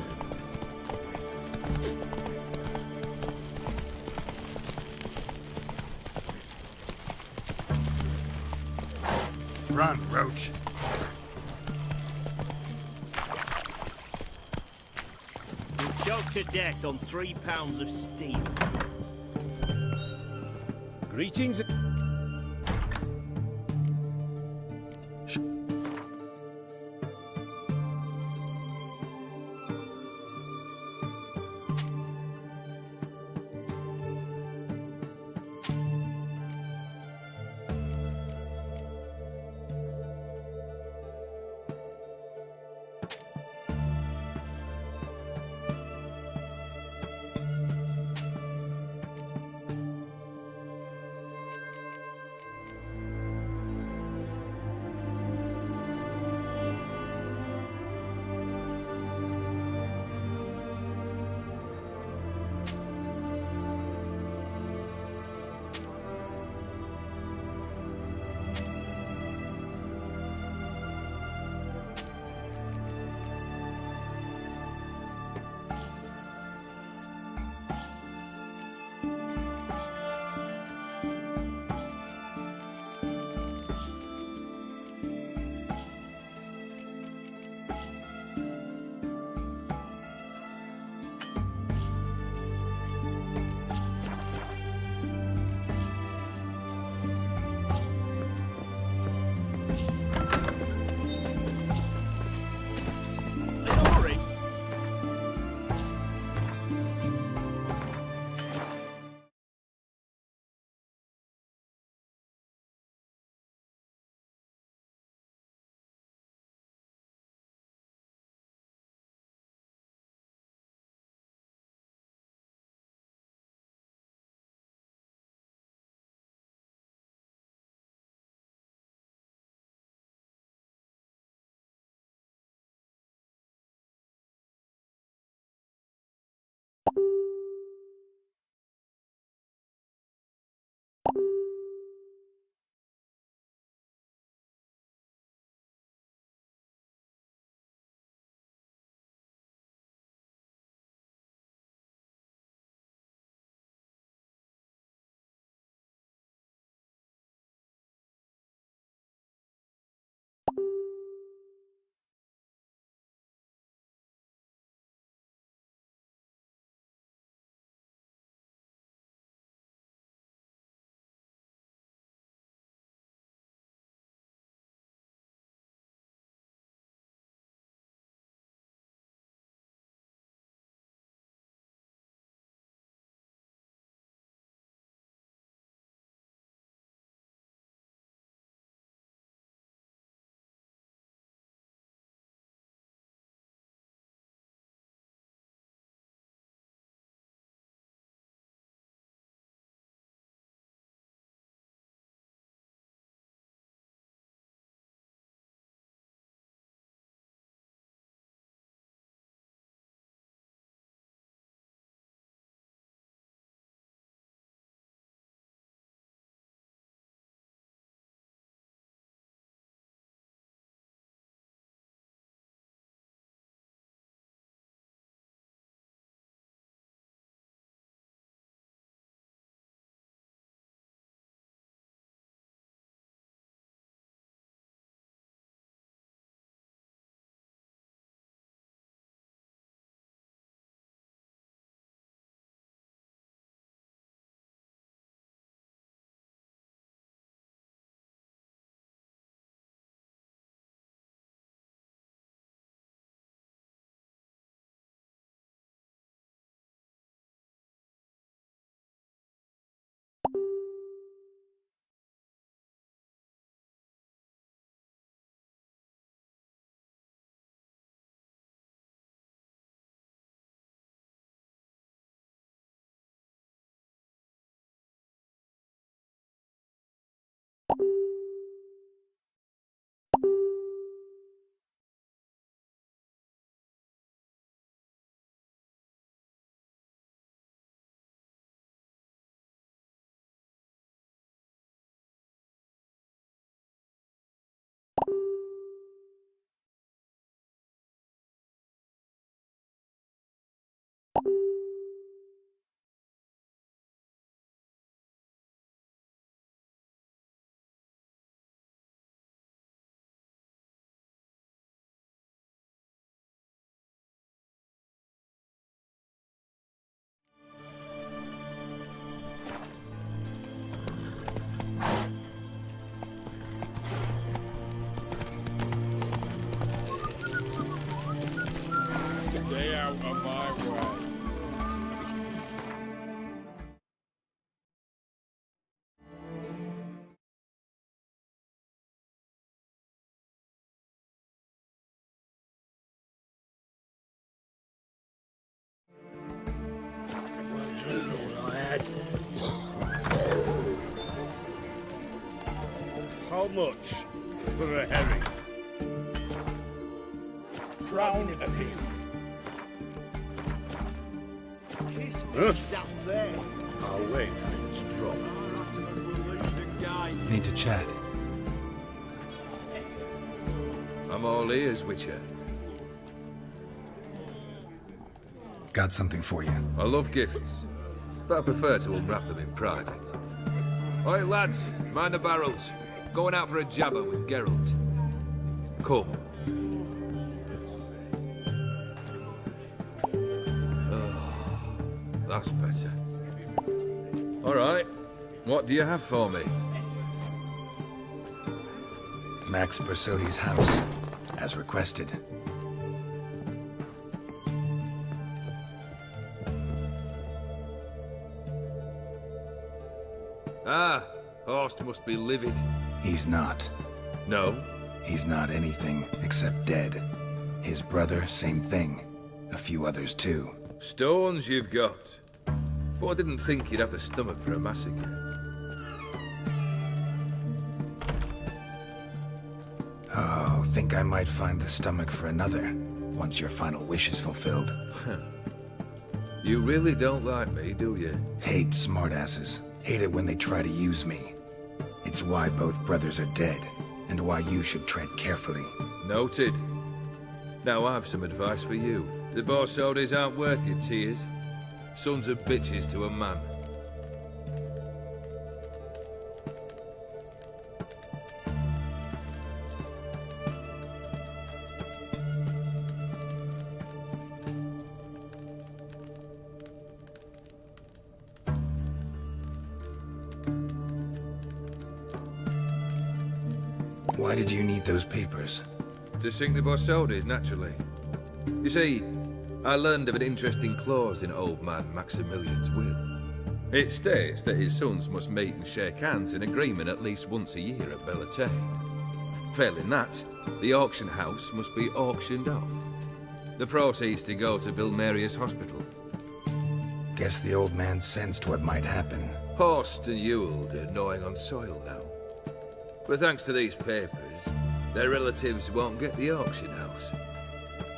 [SPEAKER 2] Run, Roach.
[SPEAKER 17] Choked to death on 3 pounds of steel.
[SPEAKER 1] Greetings.
[SPEAKER 7] Stay out of my way.
[SPEAKER 1] How much for a herring?
[SPEAKER 13] Crown a pin. Kiss me down there.
[SPEAKER 1] I'll wait for him to drop.
[SPEAKER 2] Need to chat.
[SPEAKER 20] I'm all ears, Witcher.
[SPEAKER 2] Got something for you.
[SPEAKER 20] I love gifts, but I prefer to unwrap them in private. Oi, lads, mind the barrels. Going out for a jabber with Geralt. Come. Oh, that's better. All right, what do you have for me?
[SPEAKER 2] Max Bersodi's house, as requested.
[SPEAKER 20] Ah, Horst must be livid.
[SPEAKER 2] He's not.
[SPEAKER 20] No?
[SPEAKER 2] He's not anything except dead. His brother, same thing. A few others too.
[SPEAKER 20] Stones you've got. But I didn't think you'd have the stomach for a massacre.
[SPEAKER 2] Oh, think I might find the stomach for another, once your final wish is fulfilled.
[SPEAKER 20] You really don't like me, do you?
[SPEAKER 2] Hate smartasses. Hate it when they try to use me. It's why both brothers are dead, and why you should tread carefully.
[SPEAKER 20] Noted. Now I've some advice for you. The Borsodis aren't worth your tears. Sons of bitches to a man.
[SPEAKER 2] Why did you need those papers?
[SPEAKER 20] To sink the Borsodis, naturally. You see, I learned of an interesting clause in old man Maximilian's will. It states that his sons must meet and shake hands in agreement at least once a year at Bellatane. Failing that, the auction house must be auctioned off. The proceeds to go to Vilmerius Hospital.
[SPEAKER 2] Guess the old man sensed what might happen.
[SPEAKER 20] Horst and Ewald are gnawing on soil now. But thanks to these papers, their relatives won't get the auction house.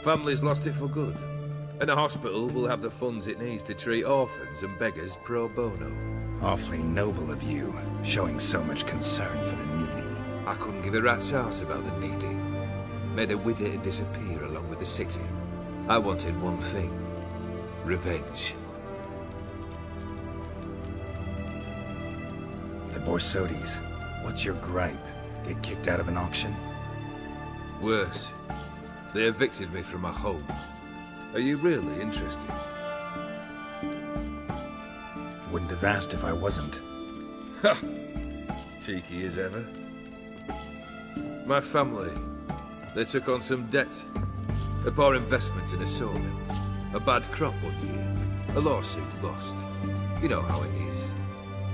[SPEAKER 20] Families lost it for good, and the hospital will have the funds it needs to treat orphans and beggars pro bono.
[SPEAKER 2] Awfully noble of you, showing so much concern for the needy.
[SPEAKER 20] I couldn't give a rat's ass about the needy. Made a widow disappear along with the city. I wanted one thing. Revenge.
[SPEAKER 2] The Borsodis. What's your gripe? Get kicked out of an auction?
[SPEAKER 20] Worse. They evicted me from my home. Are you really interested?
[SPEAKER 2] Wouldn't have asked if I wasn't.
[SPEAKER 20] Ha! Cheeky as ever. My family, they took on some debt. A poor investment in a sawmill. A bad crop one year. A lawsuit lost. You know how it is.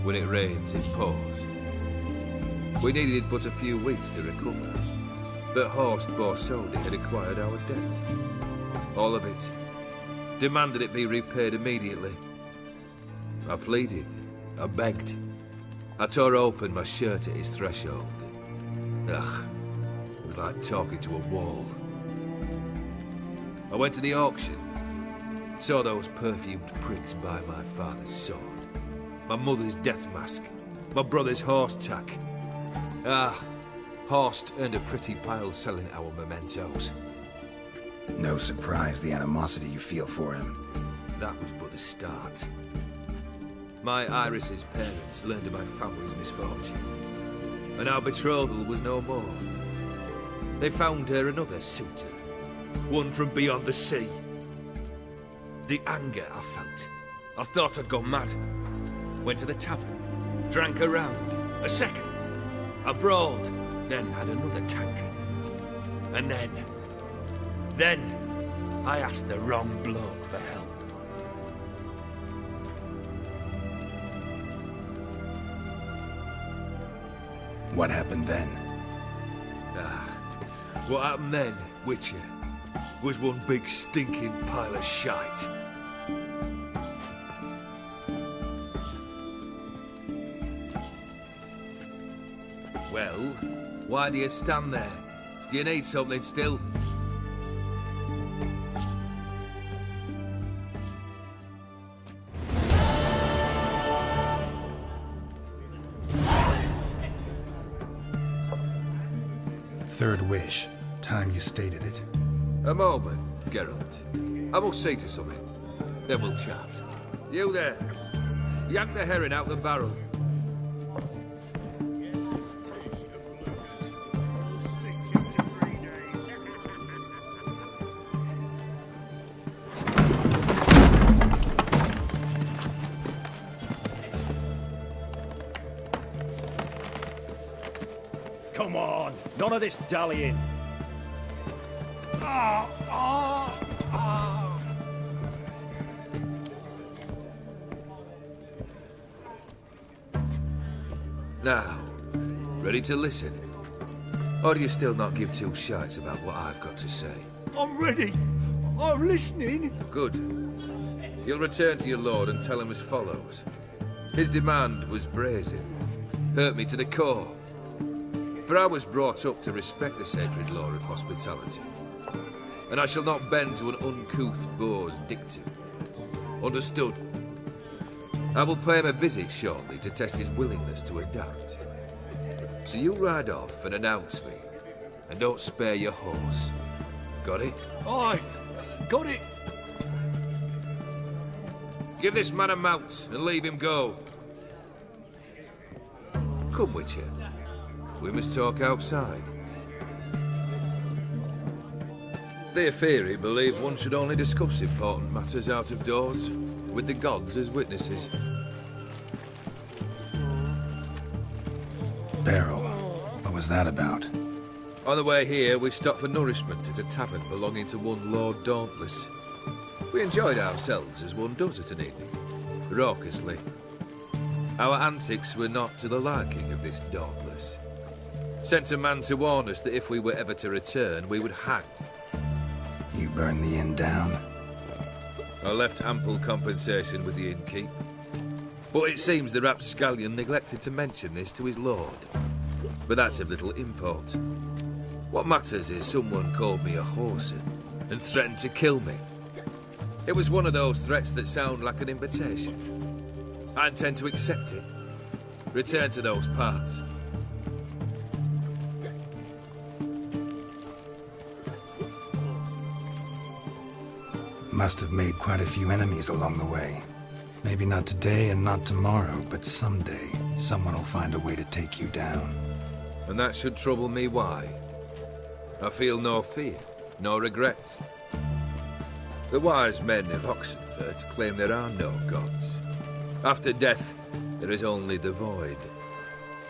[SPEAKER 20] When it rains, it pours. We needed but a few weeks to recover. But Horst Borsodi had acquired our debt. All of it. Demanded it be repaid immediately. I pleaded. I begged. I tore open my shirt at his threshold. Ugh. It was like talking to a wall. I went to the auction. Saw those perfumed pricks buy my father's sword. My mother's death mask. My brother's horse tack. Ah, Horst earned a pretty pile selling our mementos.
[SPEAKER 2] No surprise the animosity you feel for him.
[SPEAKER 20] That was but the start. My Iris's parents learned of my family's misfortune, and our betrothal was no more. They found her another suitor, one from beyond the sea. The anger I felt. I thought I'd gone mad. Went to the tavern, drank a round, a second, abroad, then had another tankard. And then,
[SPEAKER 16] I asked the wrong bloke for help.
[SPEAKER 2] What happened then?
[SPEAKER 20] What happened then, Witcher, was one big stinking pile of shite. Well, why do you stand there? Do you need something still?
[SPEAKER 2] Third wish. Time you stated it.
[SPEAKER 20] A moment, Geralt. I must see to something. Then we'll chat. You there. Yank the herring out the barrel.
[SPEAKER 17] Come on, none of this dallying.
[SPEAKER 20] Now, ready to listen? Or do you still not give two shites about what I've got to say?
[SPEAKER 13] I'm ready. I'm listening.
[SPEAKER 20] Good. You'll return to your lord and tell him as follows. His demand was brazen. Hurt me to the core. For I was brought up to respect the sacred law of hospitality. And I shall not bend to an uncouth boor's dictum. Understood? I will pay him a visit shortly to test his willingness to adapt. So you ride off and announce me. And don't spare your horse. Got it?
[SPEAKER 13] Aye, got it.
[SPEAKER 20] Give this man a mount and leave him go. Come, Witcher. We must talk outside. The Aetheri believe one should only discuss important matters out of doors, with the gods as witnesses.
[SPEAKER 2] Beryl, what was that about?
[SPEAKER 20] On the way here, we stopped for nourishment at a tavern belonging to one Lord Dauntless. We enjoyed ourselves as one does at an inn, raucously. Our antics were not to the liking of this Dauntless. Sent a man to warn us that if we were ever to return, we would hang.
[SPEAKER 2] You burned the inn down?
[SPEAKER 20] I left ample compensation with the innkeep. But it seems the rapscallion neglected to mention this to his lord. But that's of little import. What matters is someone called me a whoreson and threatened to kill me. It was one of those threats that sound like an invitation. I intend to accept it. Return to those parts.
[SPEAKER 2] Must have made quite a few enemies along the way. Maybe not today and not tomorrow, but someday, someone will find a way to take you down.
[SPEAKER 20] And that should trouble me why? I feel no fear, no regret. The wise men of Oxenfurt claim there are no gods. After death, there is only the void.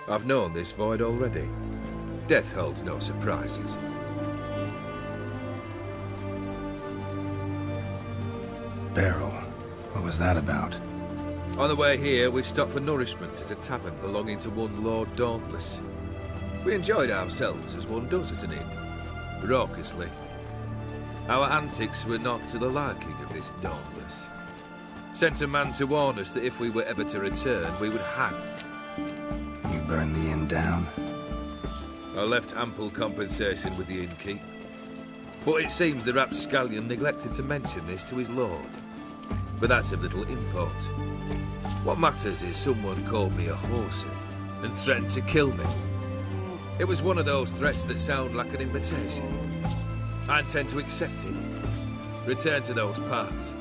[SPEAKER 20] I've known this void already. Death holds no surprises.
[SPEAKER 2] Beryl, what was that about?
[SPEAKER 20] On the way here, we stopped for nourishment at a tavern belonging to one Lord Dauntless. We enjoyed ourselves as one does at an inn, raucously. Our antics were not to the liking of this Dauntless. Sent a man to warn us that if we were ever to return, we would hang.
[SPEAKER 2] You burned the inn down?
[SPEAKER 20] I left ample compensation with the innkeep. But it seems the rapscallion neglected to mention this to his lord. But that's of little import. What matters is someone called me a whoreson and threatened to kill me. It was one of those threats that sound like an invitation. I intend to accept it. Return to those parts.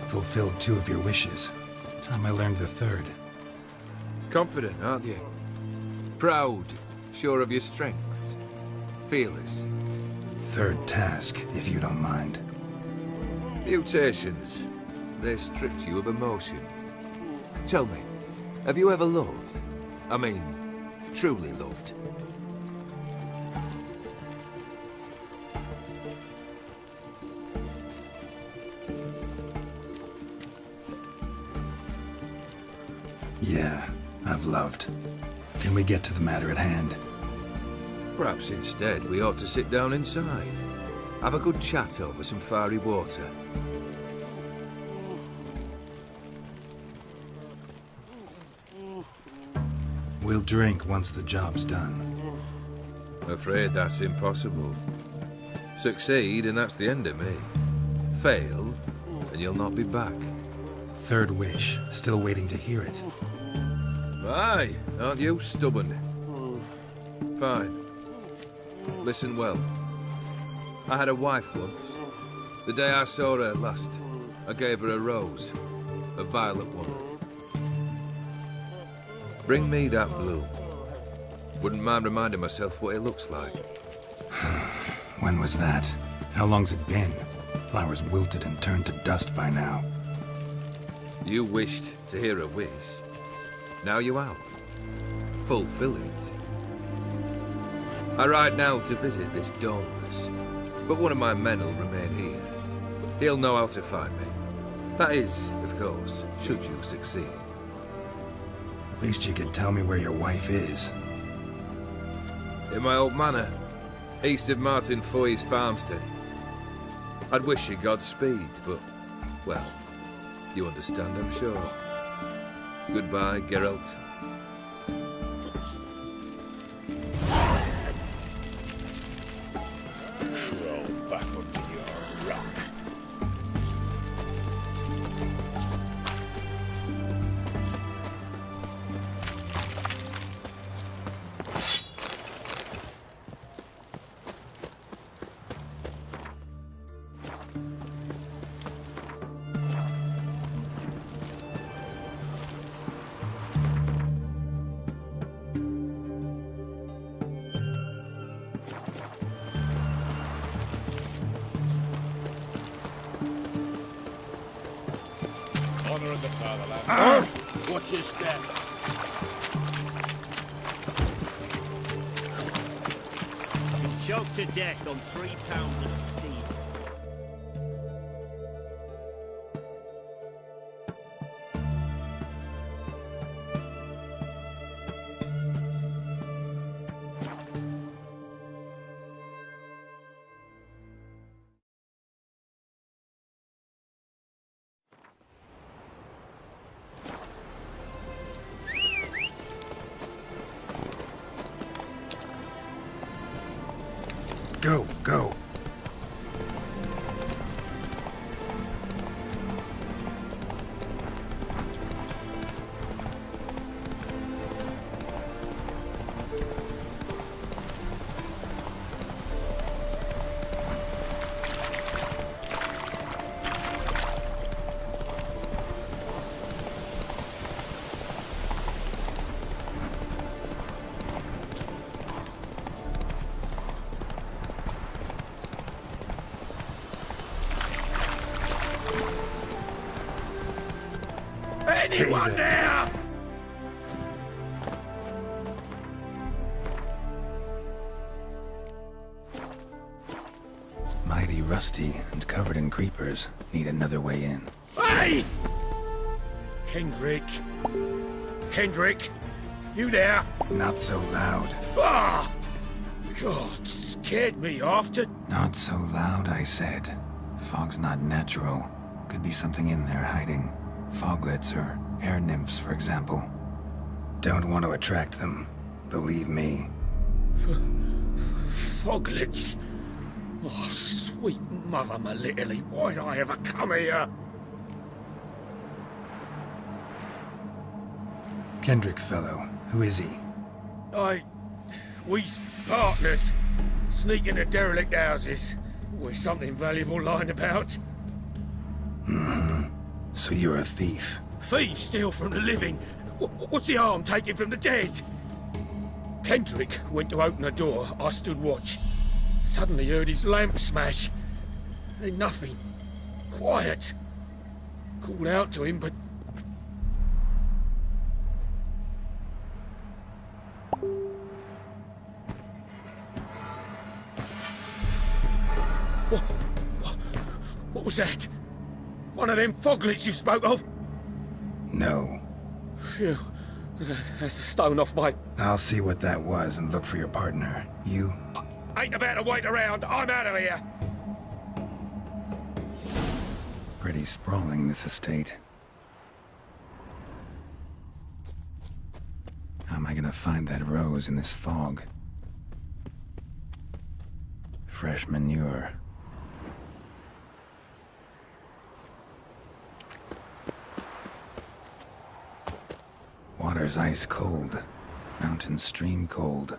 [SPEAKER 2] Fulfilled 2 of your wishes. Time I learned the 3rd.
[SPEAKER 20] Confident, aren't you? Proud, sure of your strengths. Fearless.
[SPEAKER 2] 3rd task, if you don't mind.
[SPEAKER 20] Mutations. They stripped you of emotion. Tell me, have you ever loved? I mean, truly loved?
[SPEAKER 2] Yeah, I've loved. Can we get to the matter at hand?
[SPEAKER 20] Perhaps instead we ought to sit down inside. Have a good chat over some fiery water.
[SPEAKER 2] We'll drink once the job's done.
[SPEAKER 20] Afraid that's impossible. Succeed and that's the end of me. Fail and you'll not be back.
[SPEAKER 2] Third wish. Still waiting to hear it.
[SPEAKER 20] Aye, aren't you stubborn? Fine. Listen well. I had a wife once. The day I saw her last, I gave her a rose. A violet one. Bring me that bloom. Wouldn't mind reminding myself what it looks like.
[SPEAKER 2] When was that? How long's it been? Flowers wilted and turned to dust by now.
[SPEAKER 20] You wished to hear a wish. Now you have. Fulfill it. I ride now to visit this Dauntless, but one of my men will remain here. He'll know how to find me. That is, of course, should you succeed.
[SPEAKER 2] At least you could tell me where your wife is.
[SPEAKER 20] In my old manor, east of Martin Foy's farmstead. I'd wish you Godspeed, but, well, you understand, I'm sure. Goodbye, Geralt.
[SPEAKER 7] Crawl back under your rock. Honor of the fatherland. Watch your step.
[SPEAKER 17] Been choked to death on 3 pounds of steam.
[SPEAKER 2] Go, go.
[SPEAKER 7] Anyone there?
[SPEAKER 2] Mighty rusty and covered in creepers. Need another way in.
[SPEAKER 7] Hey! Kendrick. Kendrick, you there?
[SPEAKER 2] Not so loud.
[SPEAKER 7] Ah! God, scared me off to...
[SPEAKER 2] Not so loud, I said. Fog's not natural. Could be something in there hiding. Foglets or air nymphs, for example. Don't want to attract them. Believe me.
[SPEAKER 7] Foglets? Oh, sweet mother, my little, why'd I ever come here?
[SPEAKER 2] Kendrick fellow. Who is he?
[SPEAKER 7] We's partners. Sneak into derelict houses. Always something valuable lying about.
[SPEAKER 2] Mm-hmm. So you're a thief?
[SPEAKER 7] Thieves steal from the living. What's the harm taking from the dead? Kendrick went to open the door. I stood watch. Suddenly heard his lamp smash. Then nothing. Quiet. Called out to him, but... What was that? One of them foglets you spoke of?
[SPEAKER 2] No.
[SPEAKER 7] Phew. That's a stone off my...
[SPEAKER 2] I'll see what that was and look for your partner. You?
[SPEAKER 7] Ain't about to wait around. I'm out of here.
[SPEAKER 2] Pretty sprawling, this estate. How am I gonna find that rose in this fog? Fresh manure. Water's ice cold. Mountain stream cold.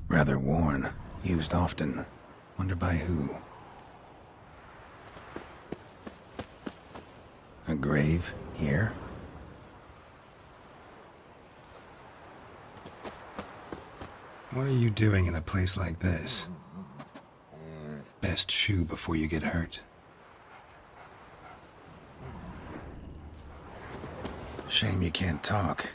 [SPEAKER 2] Rather worn. Used often. Wonder by who? A grave here? What are you doing in a place like this? Best shoe before you get hurt. Shame you can't talk.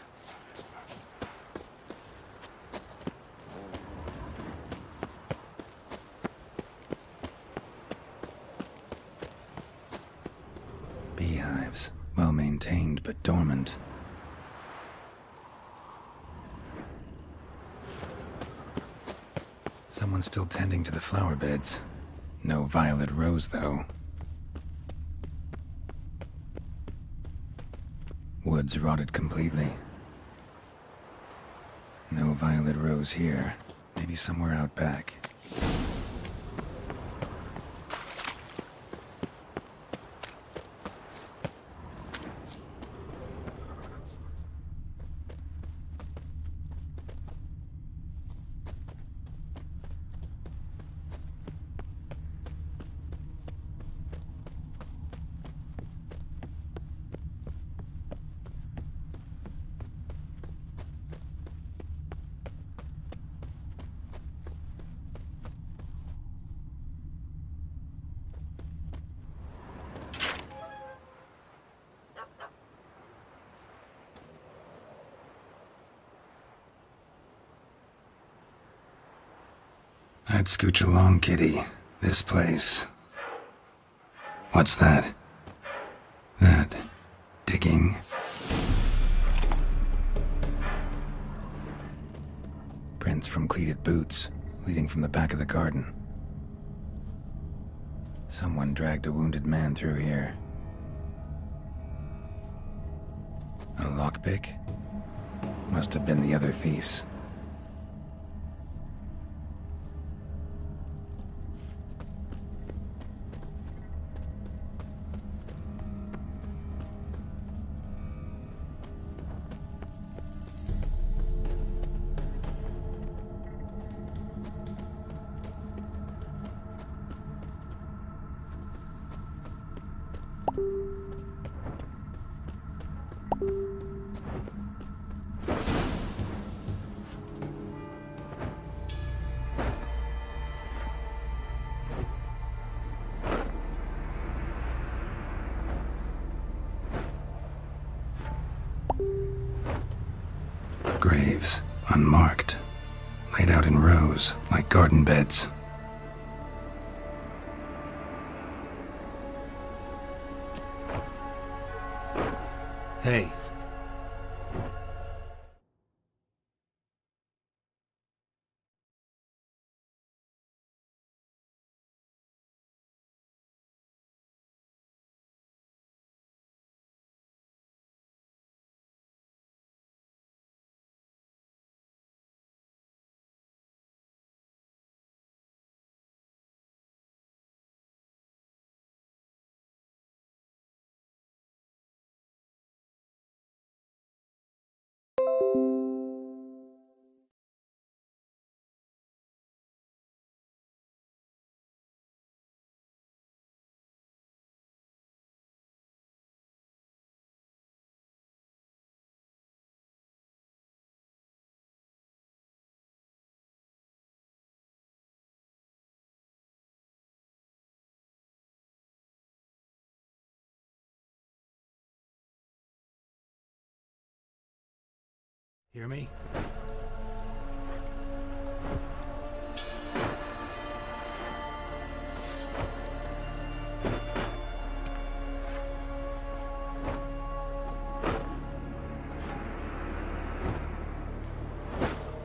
[SPEAKER 2] Beehives. Well maintained, but dormant. Someone's still tending to the flower beds. No violet rose, though. Woods rotted completely. No violet rose here. Maybe somewhere out back. I'd scooch along, kitty. This place. What's that? That. Digging. Prints from cleated boots, leading from the back of the garden. Someone dragged a wounded man through here. A lockpick? Must have been the other thieves. Graves, unmarked, laid out in rows, like garden beds. Hey, Hear me?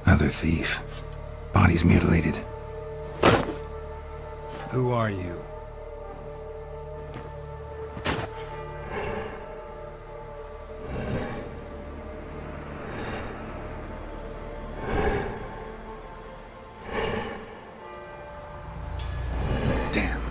[SPEAKER 2] Another thief. Body's mutilated. Who are you? Damn.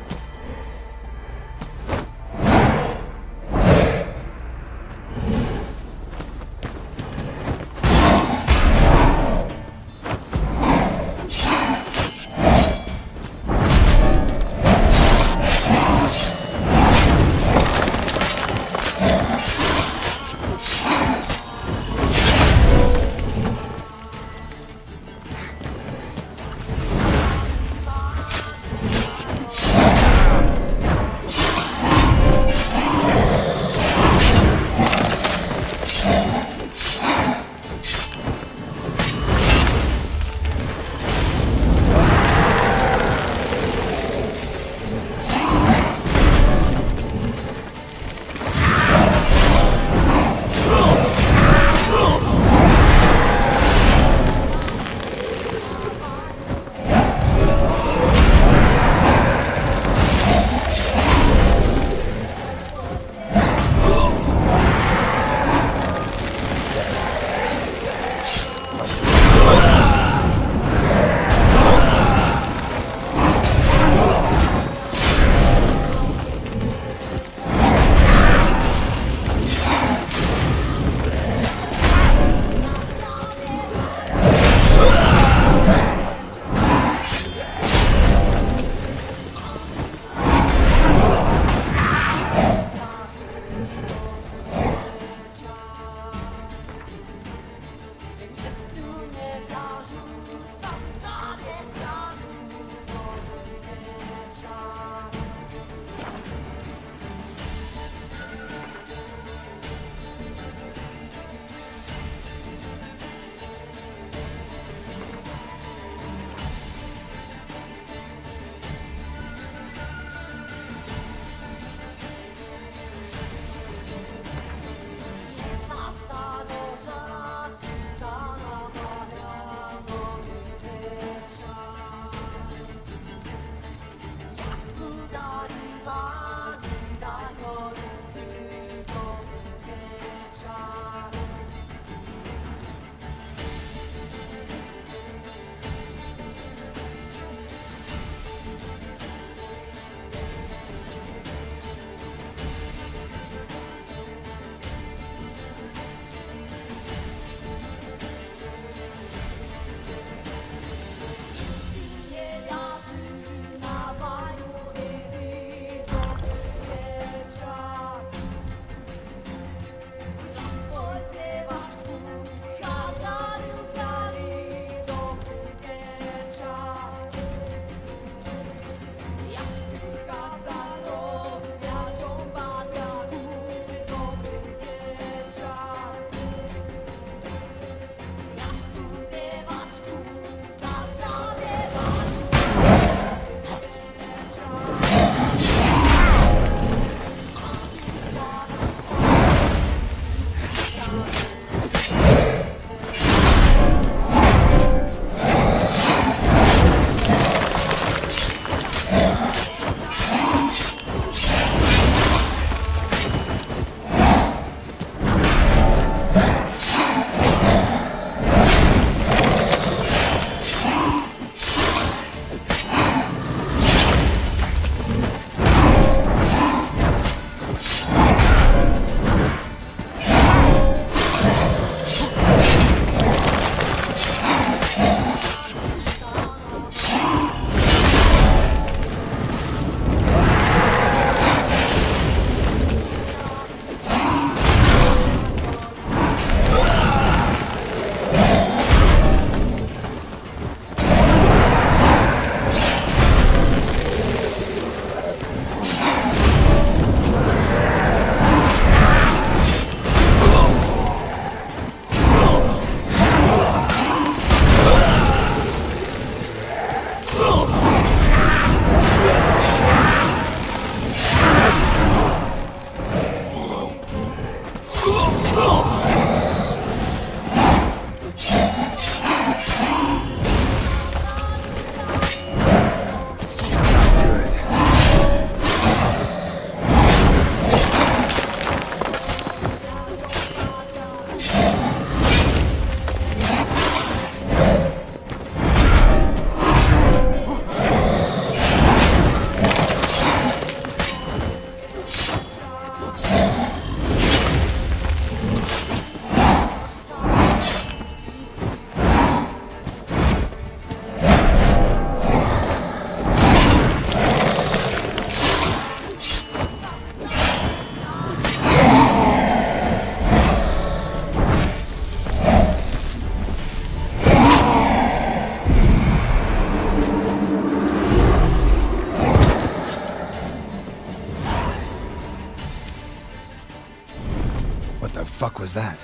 [SPEAKER 2] was that?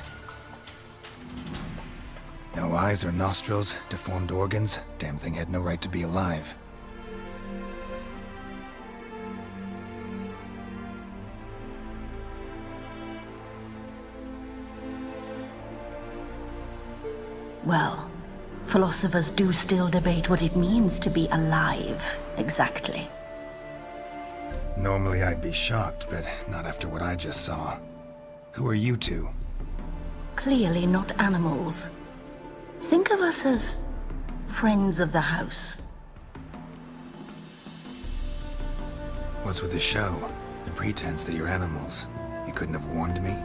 [SPEAKER 2] No eyes or nostrils, deformed organs. Damn thing had no right to be alive.
[SPEAKER 11] Well, philosophers do still debate what it means to be alive, exactly.
[SPEAKER 2] Normally I'd be shocked, but not after what I just saw. Who are you two?
[SPEAKER 11] Clearly not animals. Think of us as friends of the house.
[SPEAKER 2] What's with the show? The pretense that you're animals. You couldn't have warned me?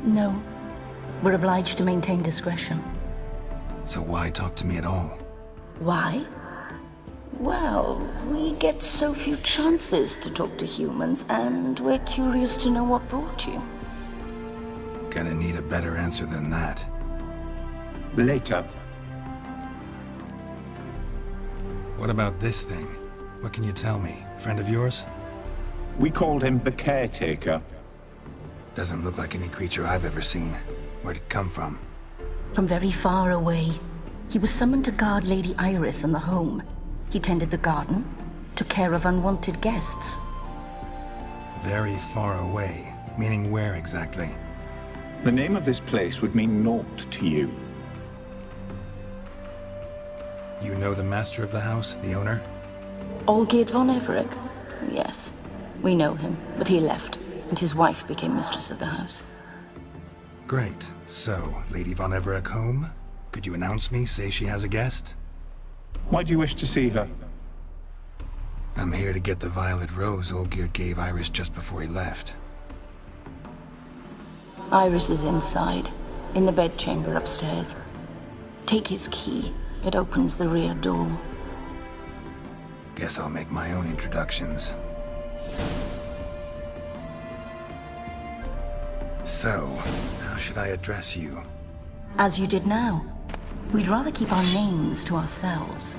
[SPEAKER 11] No. We're obliged to maintain discretion.
[SPEAKER 2] So why talk to me at all?
[SPEAKER 11] Why? Well, we get so few chances to talk to humans, and we're curious to know what brought you.
[SPEAKER 2] Gonna need a better answer than that.
[SPEAKER 4] Later.
[SPEAKER 2] What about this thing? What can you tell me? Friend of yours?
[SPEAKER 4] We called him the Caretaker.
[SPEAKER 2] Doesn't look like any creature I've ever seen. Where'd it come from?
[SPEAKER 11] From very far away. He was summoned to guard Lady Iris and the home. He tended the garden, took care of unwanted guests.
[SPEAKER 2] Very far away? Meaning where exactly?
[SPEAKER 4] The name of this place would mean naught to you.
[SPEAKER 2] You know the master of the house, the owner?
[SPEAKER 11] Olgierd von Everec? Yes. We know him, but he left, and his wife became mistress of the house.
[SPEAKER 2] Great. So, Lady von Everec home? Could you announce me, say she has a guest?
[SPEAKER 4] Why do you wish to see her?
[SPEAKER 2] I'm here to get the violet rose Olgierd gave Iris just before he left.
[SPEAKER 11] Iris is inside, in the bedchamber upstairs. Take his key. It opens the rear door.
[SPEAKER 2] Guess I'll make my own introductions. So, how should I address you?
[SPEAKER 11] As you did now. We'd rather keep our names to ourselves.